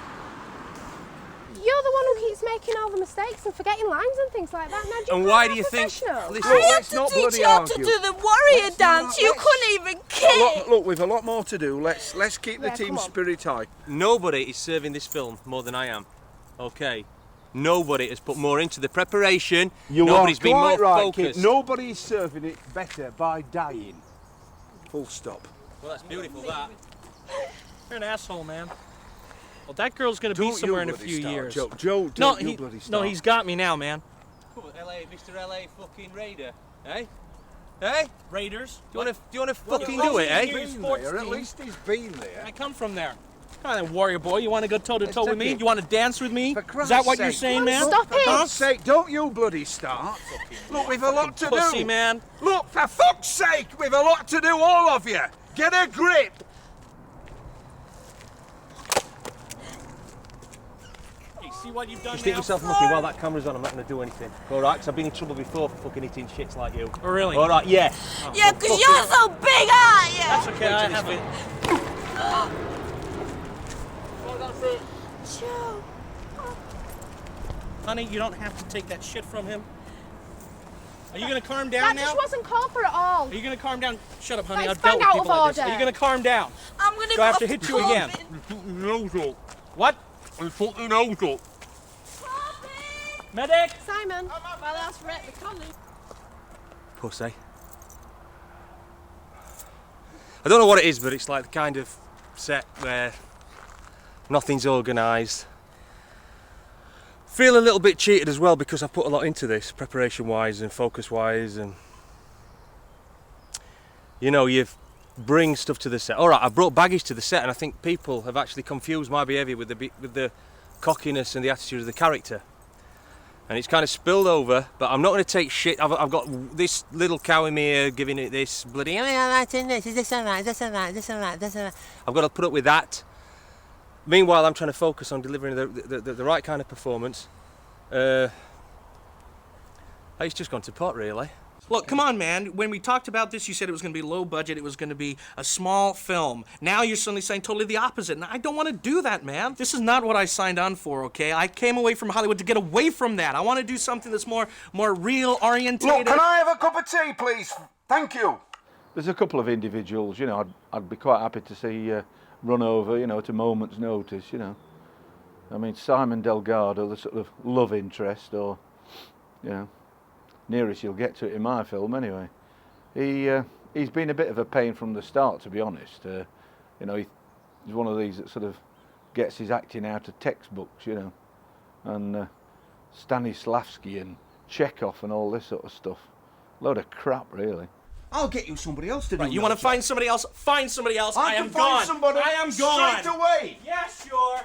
You're the one who keeps making all the mistakes and forgetting lines and things like that. Now, And why do you think... I had to teach you how to do the warrior dance. You couldn't even kick. Look, we've a lot more to do. Let's keep the team spirit high. Nobody is serving this film more than I am. Okay. Nobody has put more into the preparation. Nobody's been more focused. Kid. Nobody is serving it better by dying. Full stop. Well, that's beautiful, that. You're an asshole, man. Well, that girl's gonna be somewhere in a few years. Joe, don't you bloody start. No, he's got me now, man. Mr. LA fucking Raider, eh? Eh? Raiders? Do you wanna fucking do it, eh? At least he's been there. I come from there. Come on, then, warrior boy. You want to go toe-to-toe with me? it. You want to dance with me? For Is that what Christ's you're sake. saying, man? Stop it! For God's sake, don't you bloody start. Look, we've a lot to Pussy, do. man. Look, for fuck's sake, we've a lot to do, all of you. Get a grip. Hey, see what you've done Just stick now? yourself looking while that camera's on. I'm not going to do anything. All right? Because I've been in trouble before for fucking eating shits like you. Oh, really? All right, yeah. Yeah, because you're so big, aren't you? That's okay, I have it. Joe. Honey, you don't have to take that shit from him. Are you going to calm down That now? just wasn't called for at all. Are you going to calm down? Shut up, honey. That's I've dealt with out people of like this. order. Are you going to calm down? I'm going to Do I have to hit you again? What? Medic! Simon. Well, that's right, the collie. Pussy. I don't know what it is, but it's like the kind of set where nothing's organised. Feel a little bit cheated as well because I've put a lot into this, preparation-wise and focus-wise, and you know, you bring stuff to the set. All right, I brought baggage to the set, and I think people have actually confused my behaviour with the cockiness and the attitude of the character. And it's kind of spilled over, but I'm not going to take shit. I've got this little cow in me here giving it this bloody, that's in this, this and that, this and that, this and that, this and that. I've got to put up with that. Meanwhile, I'm trying to focus on delivering the right kind of performance. It's just gone to pot, really. Look, come on, man. When we talked about this, you said it was going to be low budget, it was going to be a small film. Now you're suddenly saying totally the opposite, and I don't want to do that, man. This is not what I signed on for, okay? I came away from Hollywood to get away from that. I want to do something that's more real-orientated. Look, can I have a cup of tea, please? Thank you. There's a couple of individuals, you know, I'd be quite happy to see run over, you know, at a moment's notice, you know. I mean, Simon Delgado, the sort of love interest, or, you know, nearest you'll get to it in my film anyway. He's been a bit of a pain from the start, to be honest. You know, he's one of these that sort of gets his acting out of textbooks, you know, and Stanislavski and Chekhov and all this sort of stuff. Load of crap, really. I'll get you somebody else to do. Right, you want to find somebody else? Find somebody else. I am can find gone. somebody I am gone. straight away. Yeah, sure.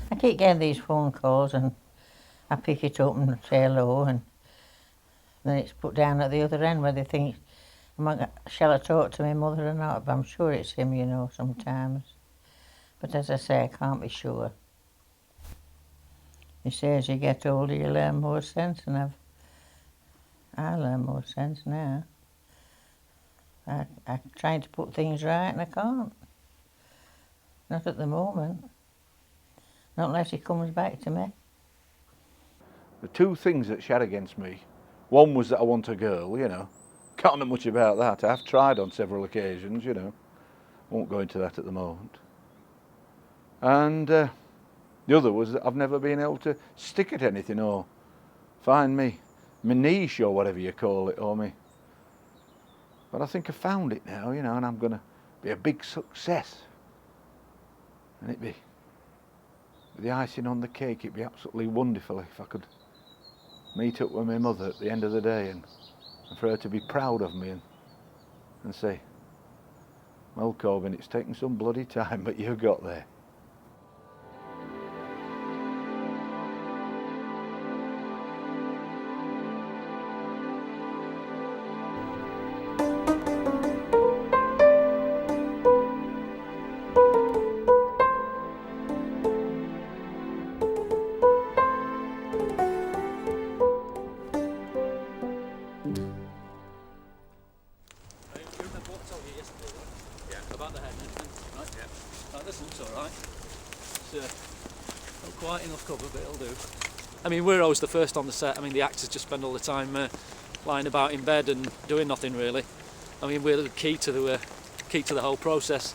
I keep getting these phone calls and I pick it up and say hello, and then it's put down at the other end where they think, shall I talk to my mother or not? But I'm sure it's him, you know, sometimes. But as I say, I can't be sure. He says you get older, you learn more sense, and I've I learn more sense now. I'm trying to put things right and I can't. Not at the moment. Not unless he comes back to me. The two things that she had against me, one was that I want a girl, you know. Can't know much about that. I've tried on several occasions, you know. Won't go into that at the moment. And the other was that I've never been able to stick at anything or find me niche or whatever you call it, or me. But I think I found it now, you know, and I'm going to be a big success. And it'd be the icing on the cake. It'd be absolutely wonderful if I could meet up with my mother at the end of the day and for her to be proud of me and say, well, Corbin, it's taken some bloody time, but you got there. I mean, we're always the first on the set. I mean, the actors just spend all the time lying about in bed and doing nothing really. I mean, we're the key to the whole process.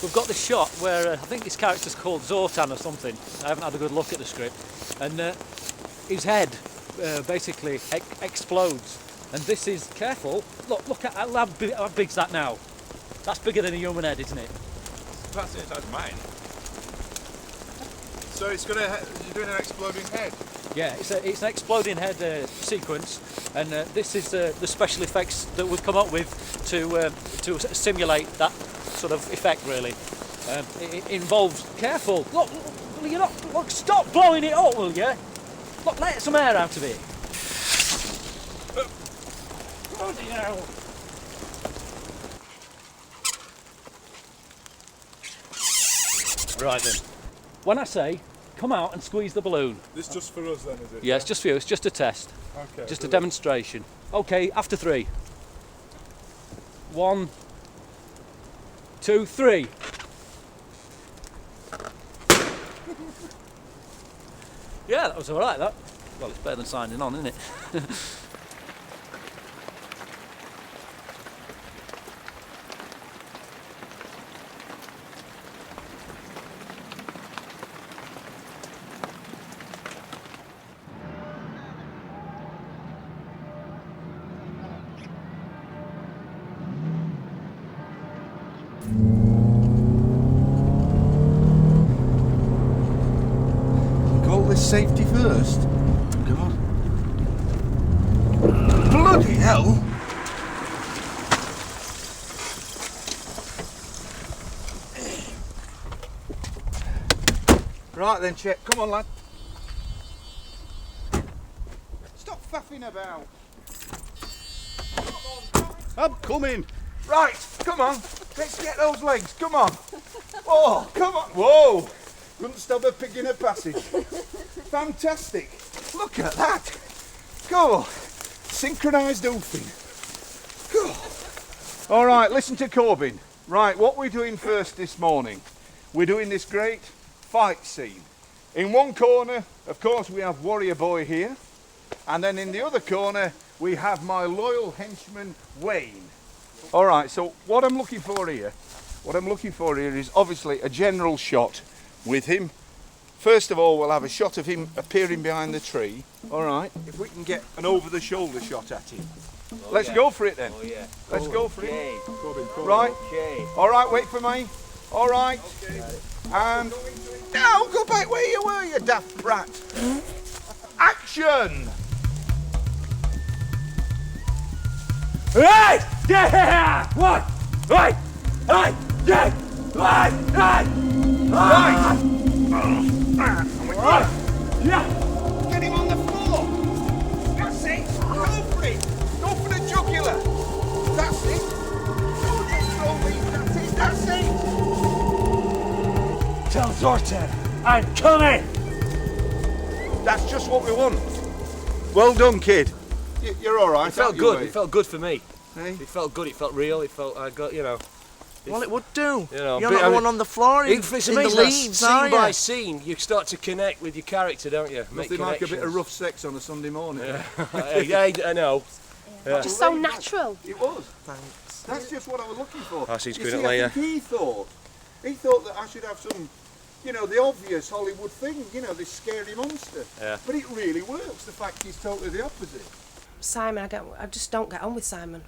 We've got this shot where I think his character's called Zortan or something. I haven't had a good look at the script, and his head basically explodes. And this is careful. Look at how big's that now? That's bigger than a human head, isn't it? That's it. That's mine. So it's got you're doing an exploding head? Yeah, it's an exploding head sequence, and this is the special effects that we've come up with to simulate that sort of effect. Really, it involves careful. Look, you're not. Look, stop blowing it up, will you? Look, let some air out of it. Bloody hell! Right then. When I say, come out and squeeze the balloon. This just for us then, is it? Yeah, it's just for you. It's just a test. Okay. Just a demonstration. Okay, after 3. 1, 2, 3. Yeah, that was all right, that. Well, it's better than signing on, isn't it? Safety first. Come on. Bloody hell! Right then, Chet. Come on, lad. Stop faffing about. I'm coming. Right, come on. Let's get those legs. Come on. Oh, come on. Whoa. Couldn't stop a pig in a passage. Fantastic. Look at that. Go. Synchronised oofing. Go. All right, listen to Corbin. Right, what we're doing first this morning, we're doing this great fight scene. In one corner, of course, we have Warrior Boy here. And then in the other corner, we have my loyal henchman, Wayne. All right, so what I'm looking for here is obviously a general shot with him. First of all, we'll have a shot of him appearing behind the tree. All right, if we can get an over-the-shoulder shot at him. Let's go for it then. Oh, yeah. Let's go for Okay. it. Corbin. Right. Okay. All right, wait for me. All right. Okay. And now go back where you were, you daft brat. Action! Right! Yeah! What? Right! Right! Yeah! Right! Right! Right! Right! Yeah! Get him on the floor! That's it! Go for it! Go for the jugular! That's it! Don't just throw me! That's it! Tell Zortan I'm coming! That's just what we want. Well done, kid. You're all right. It felt aren't you, good. mate? It felt good for me. Hey? It felt good. It felt real. It felt I got Well, it would do. You know, You're not the one on the floor in it's the amazing. leaves, are Scene by you? scene, you start to connect with your character, don't you? Make Nothing like a bit of connections. rough sex on a Sunday morning. I know. Yeah. Just so natural. It was. Thanks. That's just what I was looking for. I see You screen it I later. think he thought that I should have some, you know, the obvious Hollywood thing, you know, this scary monster. Yeah. But it really works. The fact he's totally the opposite. Simon, I just don't get on with Simon.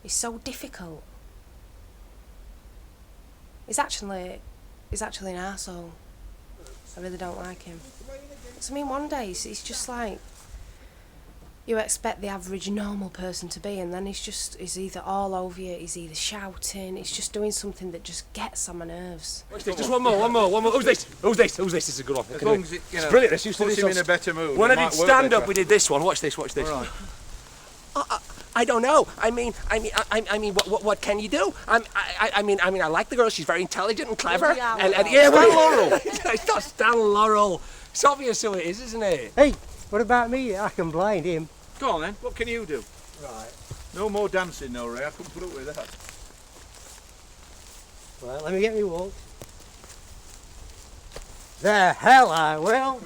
He's so difficult. He's actually an arsehole. I really don't like him. So, I mean, one day he's just like you expect the average normal person to be, and then he's either all over you, he's either shouting, he's just doing something that just gets on my nerves. Watch this, just one more. Who's this? This is a good one. As long as it, you know, it's brilliant. Let's use puts this him in a better mood. When it I might did work stand up, better. we did this one. Watch this. All right. I don't know. I mean, what can you do? I mean, I like the girl. She's very intelligent and clever. Yeah, Stan Laurel. It's not Stan Laurel. It's obvious who it is, isn't it? Hey, what about me? I can blind him. Go on then. What can you do? Right. No more dancing, no, Ray. I couldn't put up with that. Well, let me get me walk. The hell I will.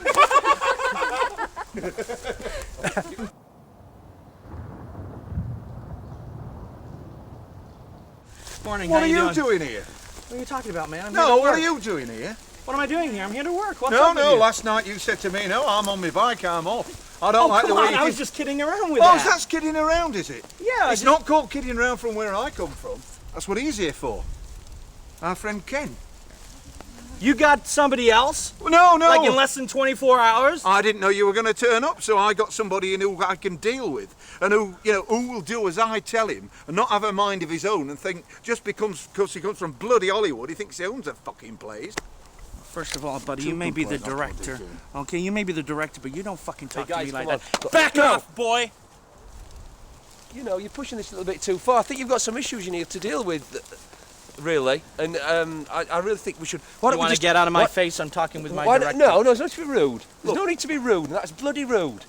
Morning, What how are you you doing here? What are you talking about, man? I'm here No, to what work. are you doing here? What am I doing here? I'm here to work. What's No, up with no, you? last night you said to me, no, I'm on my bike, I'm off. I don't like come the way on, you I was did- just kidding around with Oh, that. that's kidding around, is it? Yeah. It's not called kidding around from where I come from. That's what he's here for. Our friend Ken. You got somebody else? No. Like in less than 24 hours? I didn't know you were going to turn up, so I got somebody in who I can deal with, and who will do as I tell him, and not have a mind of his own, and think just because he comes from bloody Hollywood, he thinks he owns a fucking place. First of all, buddy, Two you may be the good players, director. Okay, you may be the director, but you don't fucking talk guys, to me like come that. on. Back No. off, boy! You know, you're pushing this a little bit too far. I think you've got some issues you need to deal with, really. And I really think we should. Why You don't we want to just get out of my face? I'm talking with my Why director. no, it's not to be rude. There's no need to be rude. That's bloody rude.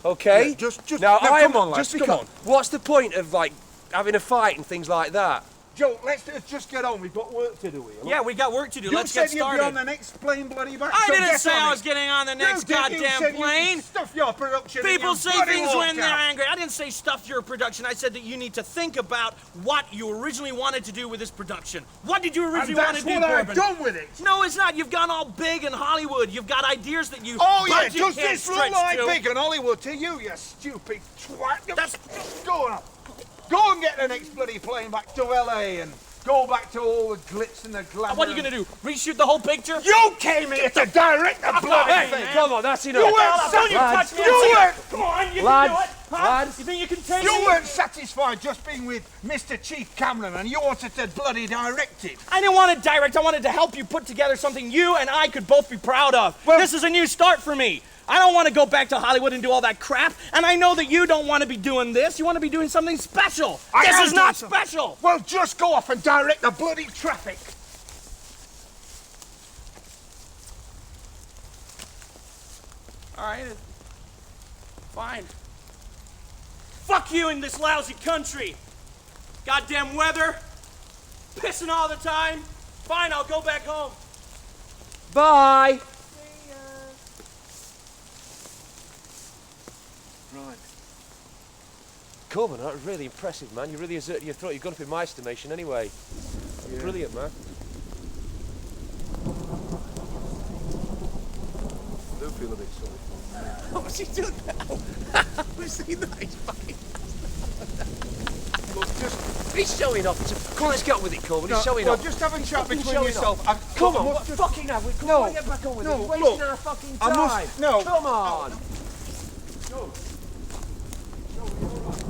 Okay? Yeah, just now, no, come on, lads, just come because, on. What's the point of like having a fight and things like that? Joe, let's just get on. We've got work to do here. Yeah, we got work to do. You Let's said get started. you'd be on the next plane, bloody back. I so didn't get say on I it. was getting on the next You did. You goddamn said plane. You stuff your production. and People you say bloody things when walked they're out. angry. I didn't say stuff your production. I said that you need to think about what you originally wanted to do with this production. What did you originally want to do, And that's what I've Corbin? done with it. No, it's not. You've gone all big in Hollywood. You've got ideas that you Oh yeah, budget does can't this look stretch like to. big in Hollywood to you, you stupid twat? That's Go on. Go and get the next bloody plane back to LA and go back to all the glitz and the glamour. What are you going to do? Reshoot the whole picture? You came here to direct the bloody Hey, thing. come on, that's enough. You weren't Don't you touch me. You weren't. Come on, you can do Lads, it. Huh? lads. You think you can take You me? weren't satisfied just being with Mr. Chief Cameron and you wanted to bloody direct it. I didn't want to direct. I wanted to help you put together something you and I could both be proud of. Well- This is a new start for me. I don't want to go back to Hollywood and do all that crap. And I know that you don't want to be doing this. You want to be doing something special. This is not special. Well, just go off and direct the bloody traffic. All right. Fine. Fuck you in this lousy country. Goddamn weather. Pissing all the time. Fine, I'll go back home. Bye. Right. Corbin, that was really impressive, man. You really asserted your throat. You've gone up in my estimation anyway. Yeah. Brilliant, man. I do feel a bit sorry for him. What's he doing now? What's he doing? He's fucking... Look, just... He's showing off. Come on, let's get on with it, Corbin. He's showing well, off. just have a chat Fucking between showing yourself. off. Come on, I what must just- fucking have we? Come No. on, get back on with No, it. We're look, wasting our fucking I time. must- no. Come on. Joe. Joe, are you all right?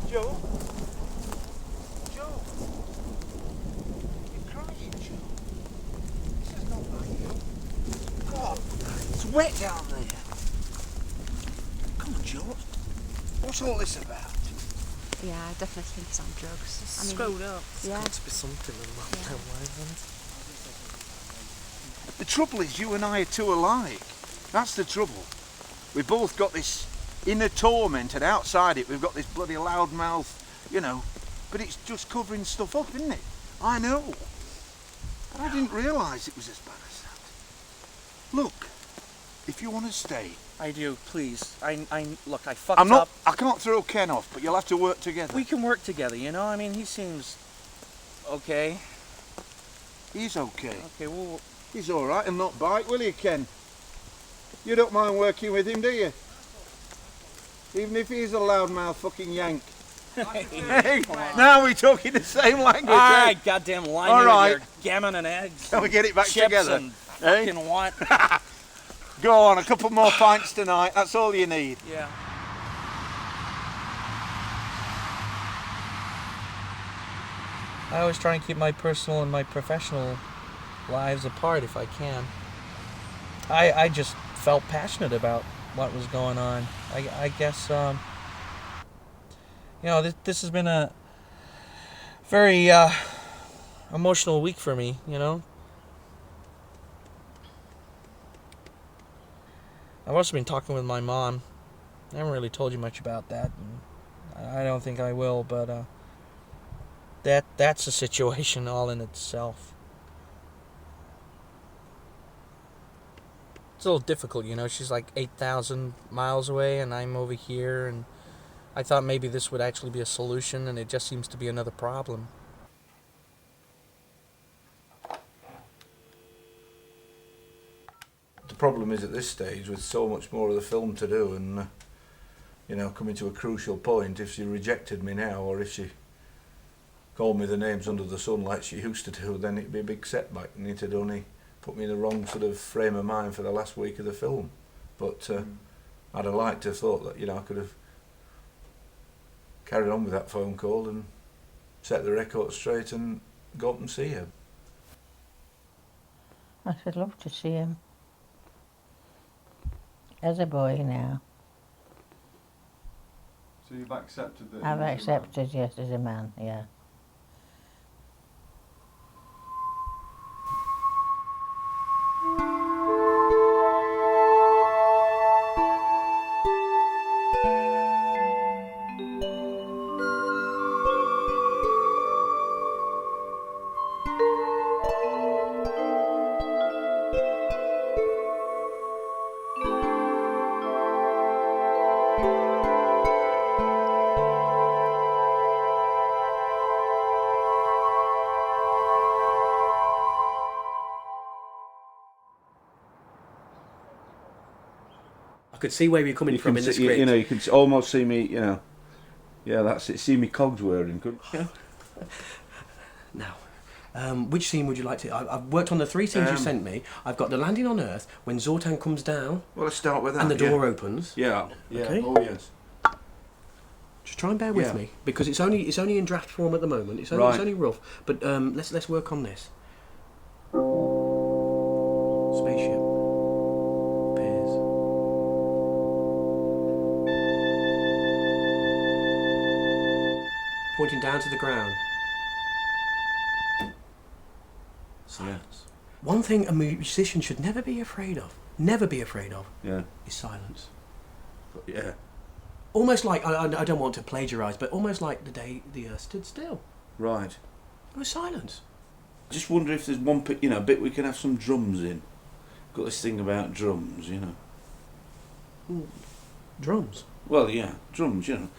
Joe? Joe? You're crying, Joe. This is not like you. God, it's wet down there. Come on, Joe. What's all this about? Yeah, I definitely think it's on drugs. I mean, Screwed up. Yeah. to be something in The trouble is, you and I are too alike. That's the trouble. We've both got this inner torment, and outside it we've got this bloody loudmouth, you know, but it's just covering stuff up, isn't it? I know. But I didn't realise it was as bad as that. Look, if you want to stay... I do, please. Look, I fucked up. I can't throw Ken off, but you'll have to work together. We can work together, you know? I mean, he seems... okay. He's okay. Okay, well... He's alright, and not bite, will you, Ken? You don't mind working with him, do you? Even if he's a loudmouth fucking yank. Hey, now we're talking the same language. Alright, goddamn line all right. with your gammon and eggs. Can we get it back chips together? And fucking what? Go on, a couple more pints tonight, that's all you need. Yeah. I always try and keep my personal and my professional lives apart if I can. I just felt passionate about what was going on. I guess, you know, this has been a very emotional week for me, you know. I've also been talking with my mom. I haven't really told you much about that, and I don't think I will, but that's a situation all in itself. It's a little difficult, you know. She's like 8,000 miles away, and I'm over here, and I thought maybe this would actually be a solution, and it just seems to be another problem. The problem is at this stage, with so much more of the film to do, and you know, coming to a crucial point, if she rejected me now, or if she called me the names under the sun like she used to do, then it'd be a big setback, and it'd only put me in the wrong sort of frame of mind for the last week of the film. But I'd have liked to have thought that, you know, I could have carried on with that phone call and set the record straight and go up and see her. I should love to see him. As a boy now. So you've accepted that? I've accepted, yes, as a man, yeah. I could see where you're coming from in the script. You know, you can almost see me, you know, yeah, that's it, see me cogs whirring, couldn't you? Now, which scene would you like to... I've worked on the 3 scenes you sent me. I've got the landing on Earth, when Zortan comes down. Well, let's start with that. And the door opens. Yeah, yeah, okay. Oh yes. Just try and bear with me, because it's only in draft form at the moment. It's only rough, but let's work on this. Spaceship. Pointing down to the ground. Silence. One thing a musician should never be afraid of, is silence. Yeah. Almost like, I don't want to plagiarise, but almost like the day the Earth stood still. Right. It was silence. Just wonder if there's one bit we can have some drums in. Got this thing about drums, you know. Drums? Well, yeah, drums, you know.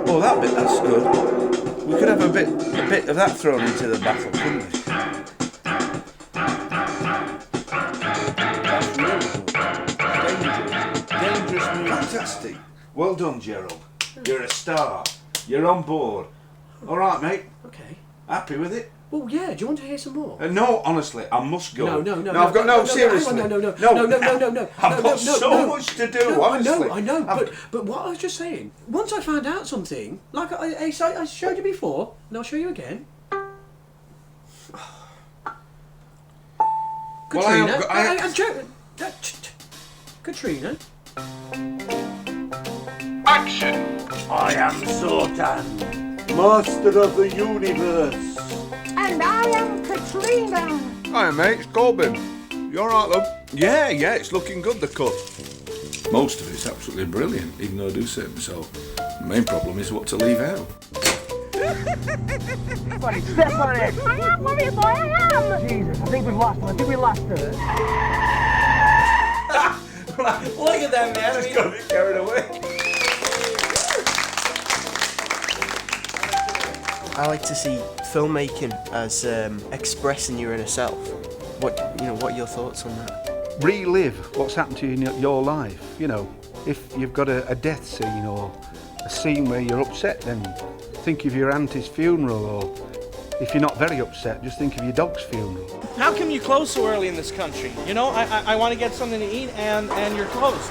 Oh, that bit, that's good. We could have a bit of that thrown into the battle, couldn't we? That's really good. Dangerous music. Fantastic. Well done, Gerald. You're a star. You're on board. All right, mate. Okay. Happy with it? Well, yeah. Do you want to hear some more? No, honestly, I must go. No. I've got seriously. No. I've got so much to do. Honestly. I know. But what I was just saying. Once I found out something, like I showed you before, and I'll show you again. Katrina. Well, Katrina. Action! I am Zortan, master of the universe. And I am Katrina. Hi mate, it's Corbin. You alright love? Yeah, it's looking good, the cut. Most of it's absolutely brilliant, even though I do say it myself. The main problem is what to leave out. Buddy, step on it. I am, Warrior Boy, I am. Jesus, I think we've lost her. Look at that, man. Just got a bit carried away. I like to see filmmaking as expressing your inner self. What are your thoughts on that? Relive what's happened to you in your life. You know, if you've got a death scene or a scene where you're upset, then think of your auntie's funeral, or if you're not very upset, just think of your dog's funeral. How come you close so early in this country? You know, I want to get something to eat and you're closed.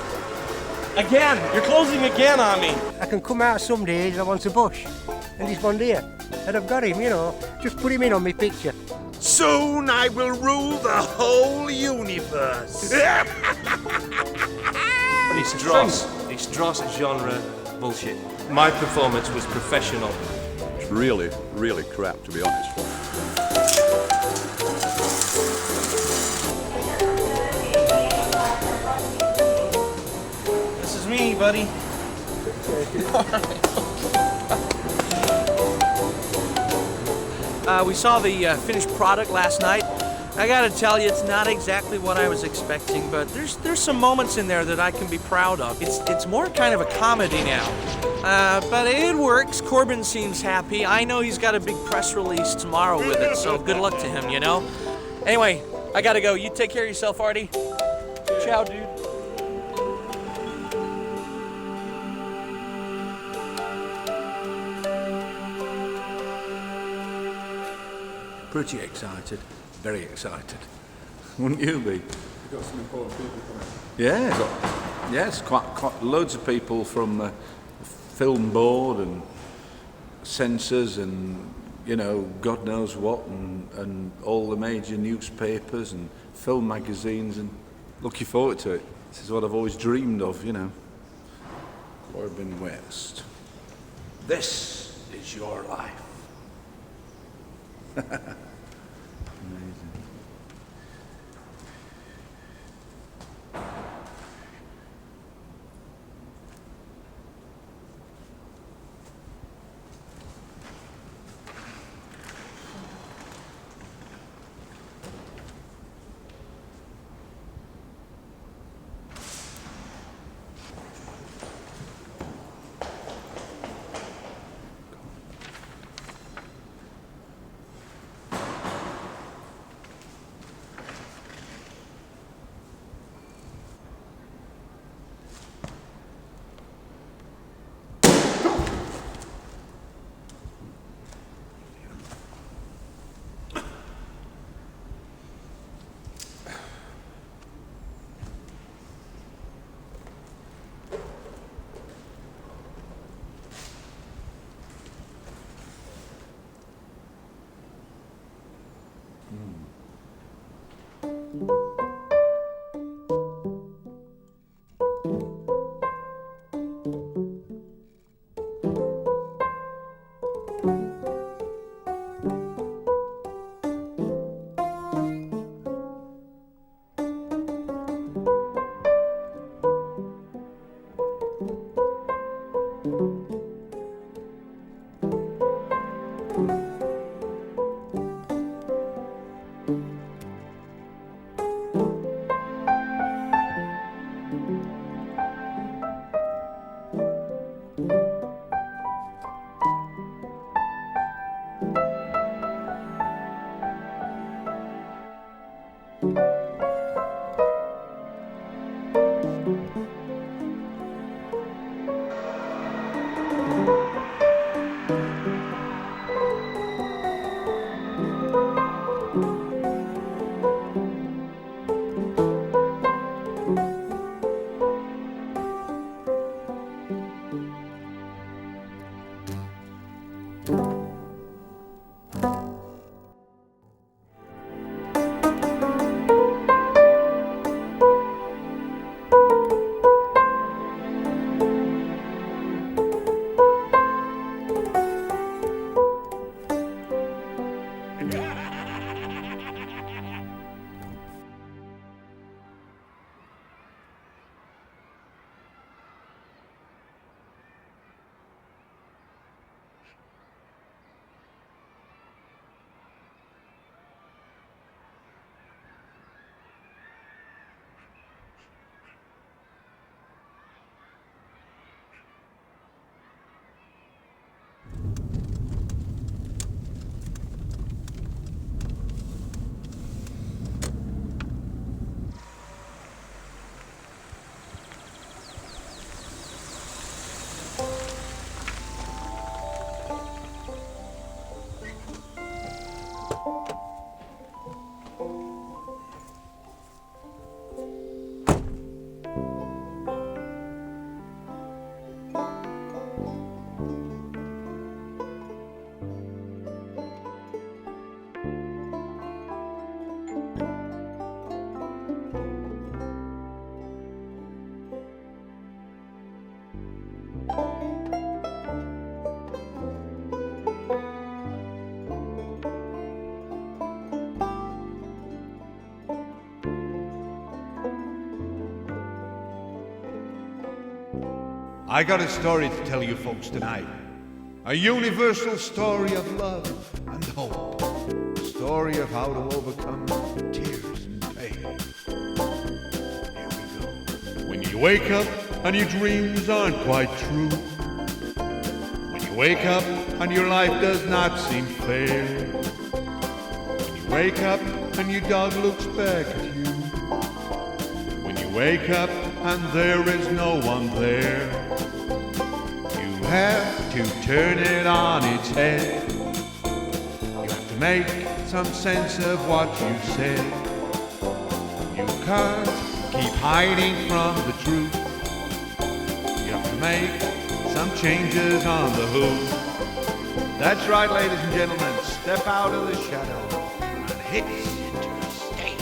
Again, you're closing again on me. I can come out some days and I want a bush, and he's one here, and I've got him, you know, just put him in on my picture. Soon I will rule the whole universe. It's dross genre bullshit. My performance was professional. It's really, really crap, to be honest. This is me, buddy. We saw the finished product last night. I gotta tell you, it's not exactly what I was expecting, but there's some moments in there that I can be proud of. It's more kind of a comedy now. But it works. Corbin seems happy. I know he's got a big press release tomorrow with it, so good luck to him, you know? Anyway, I gotta go. You take care of yourself, Artie. Ciao, dude. Pretty excited. Very excited. Wouldn't you be? You've got some important people coming. Yes, quite loads of people from the film board and censors and, you know, God knows what, and all the major newspapers and film magazines, and looking forward to it. This is what I've always dreamed of, you know. Corbin West. This is your life. Amazing. I got a story to tell you folks tonight. A universal story of love and hope. A story of how to overcome tears and pain. Here we go. When you wake up and your dreams aren't quite true. When you wake up and your life does not seem fair. When you wake up and your dog looks back at you. When you wake up and there is no one there. You have to turn it on its head. You have to make some sense of what you said. You can't keep hiding from the truth. You have to make some changes on the hoof. That's right, ladies and gentlemen, step out of the shadow and hit center stage.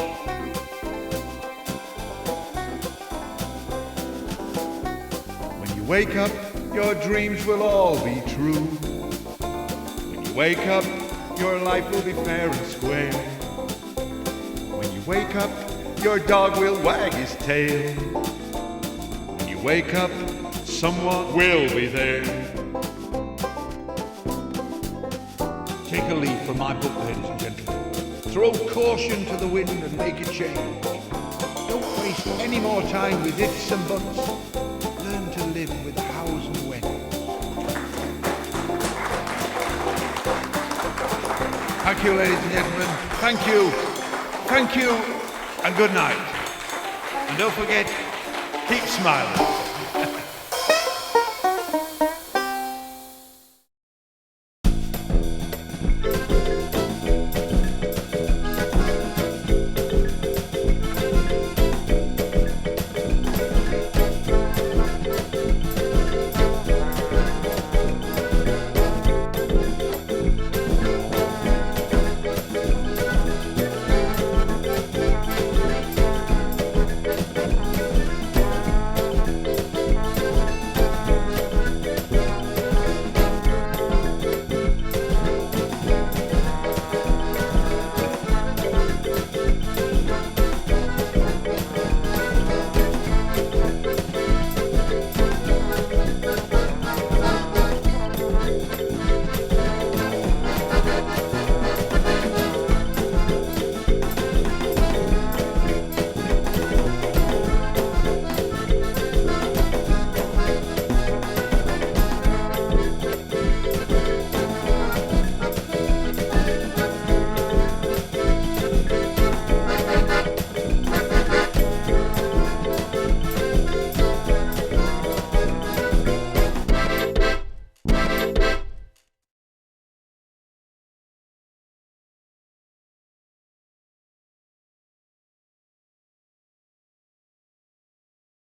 When you wake up, your dreams will all be true. When you wake up, your life will be fair and square. When you wake up, your dog will wag his tail. When you wake up, someone will be there. Take a leaf from my book, ladies and gentlemen. Throw caution to the wind and make a change. Don't waste any more time with ifs and buts. Learn to live with hows and when. Thank you, ladies and gentlemen. Thank you. Thank you, and good night. And don't forget, keep smiling.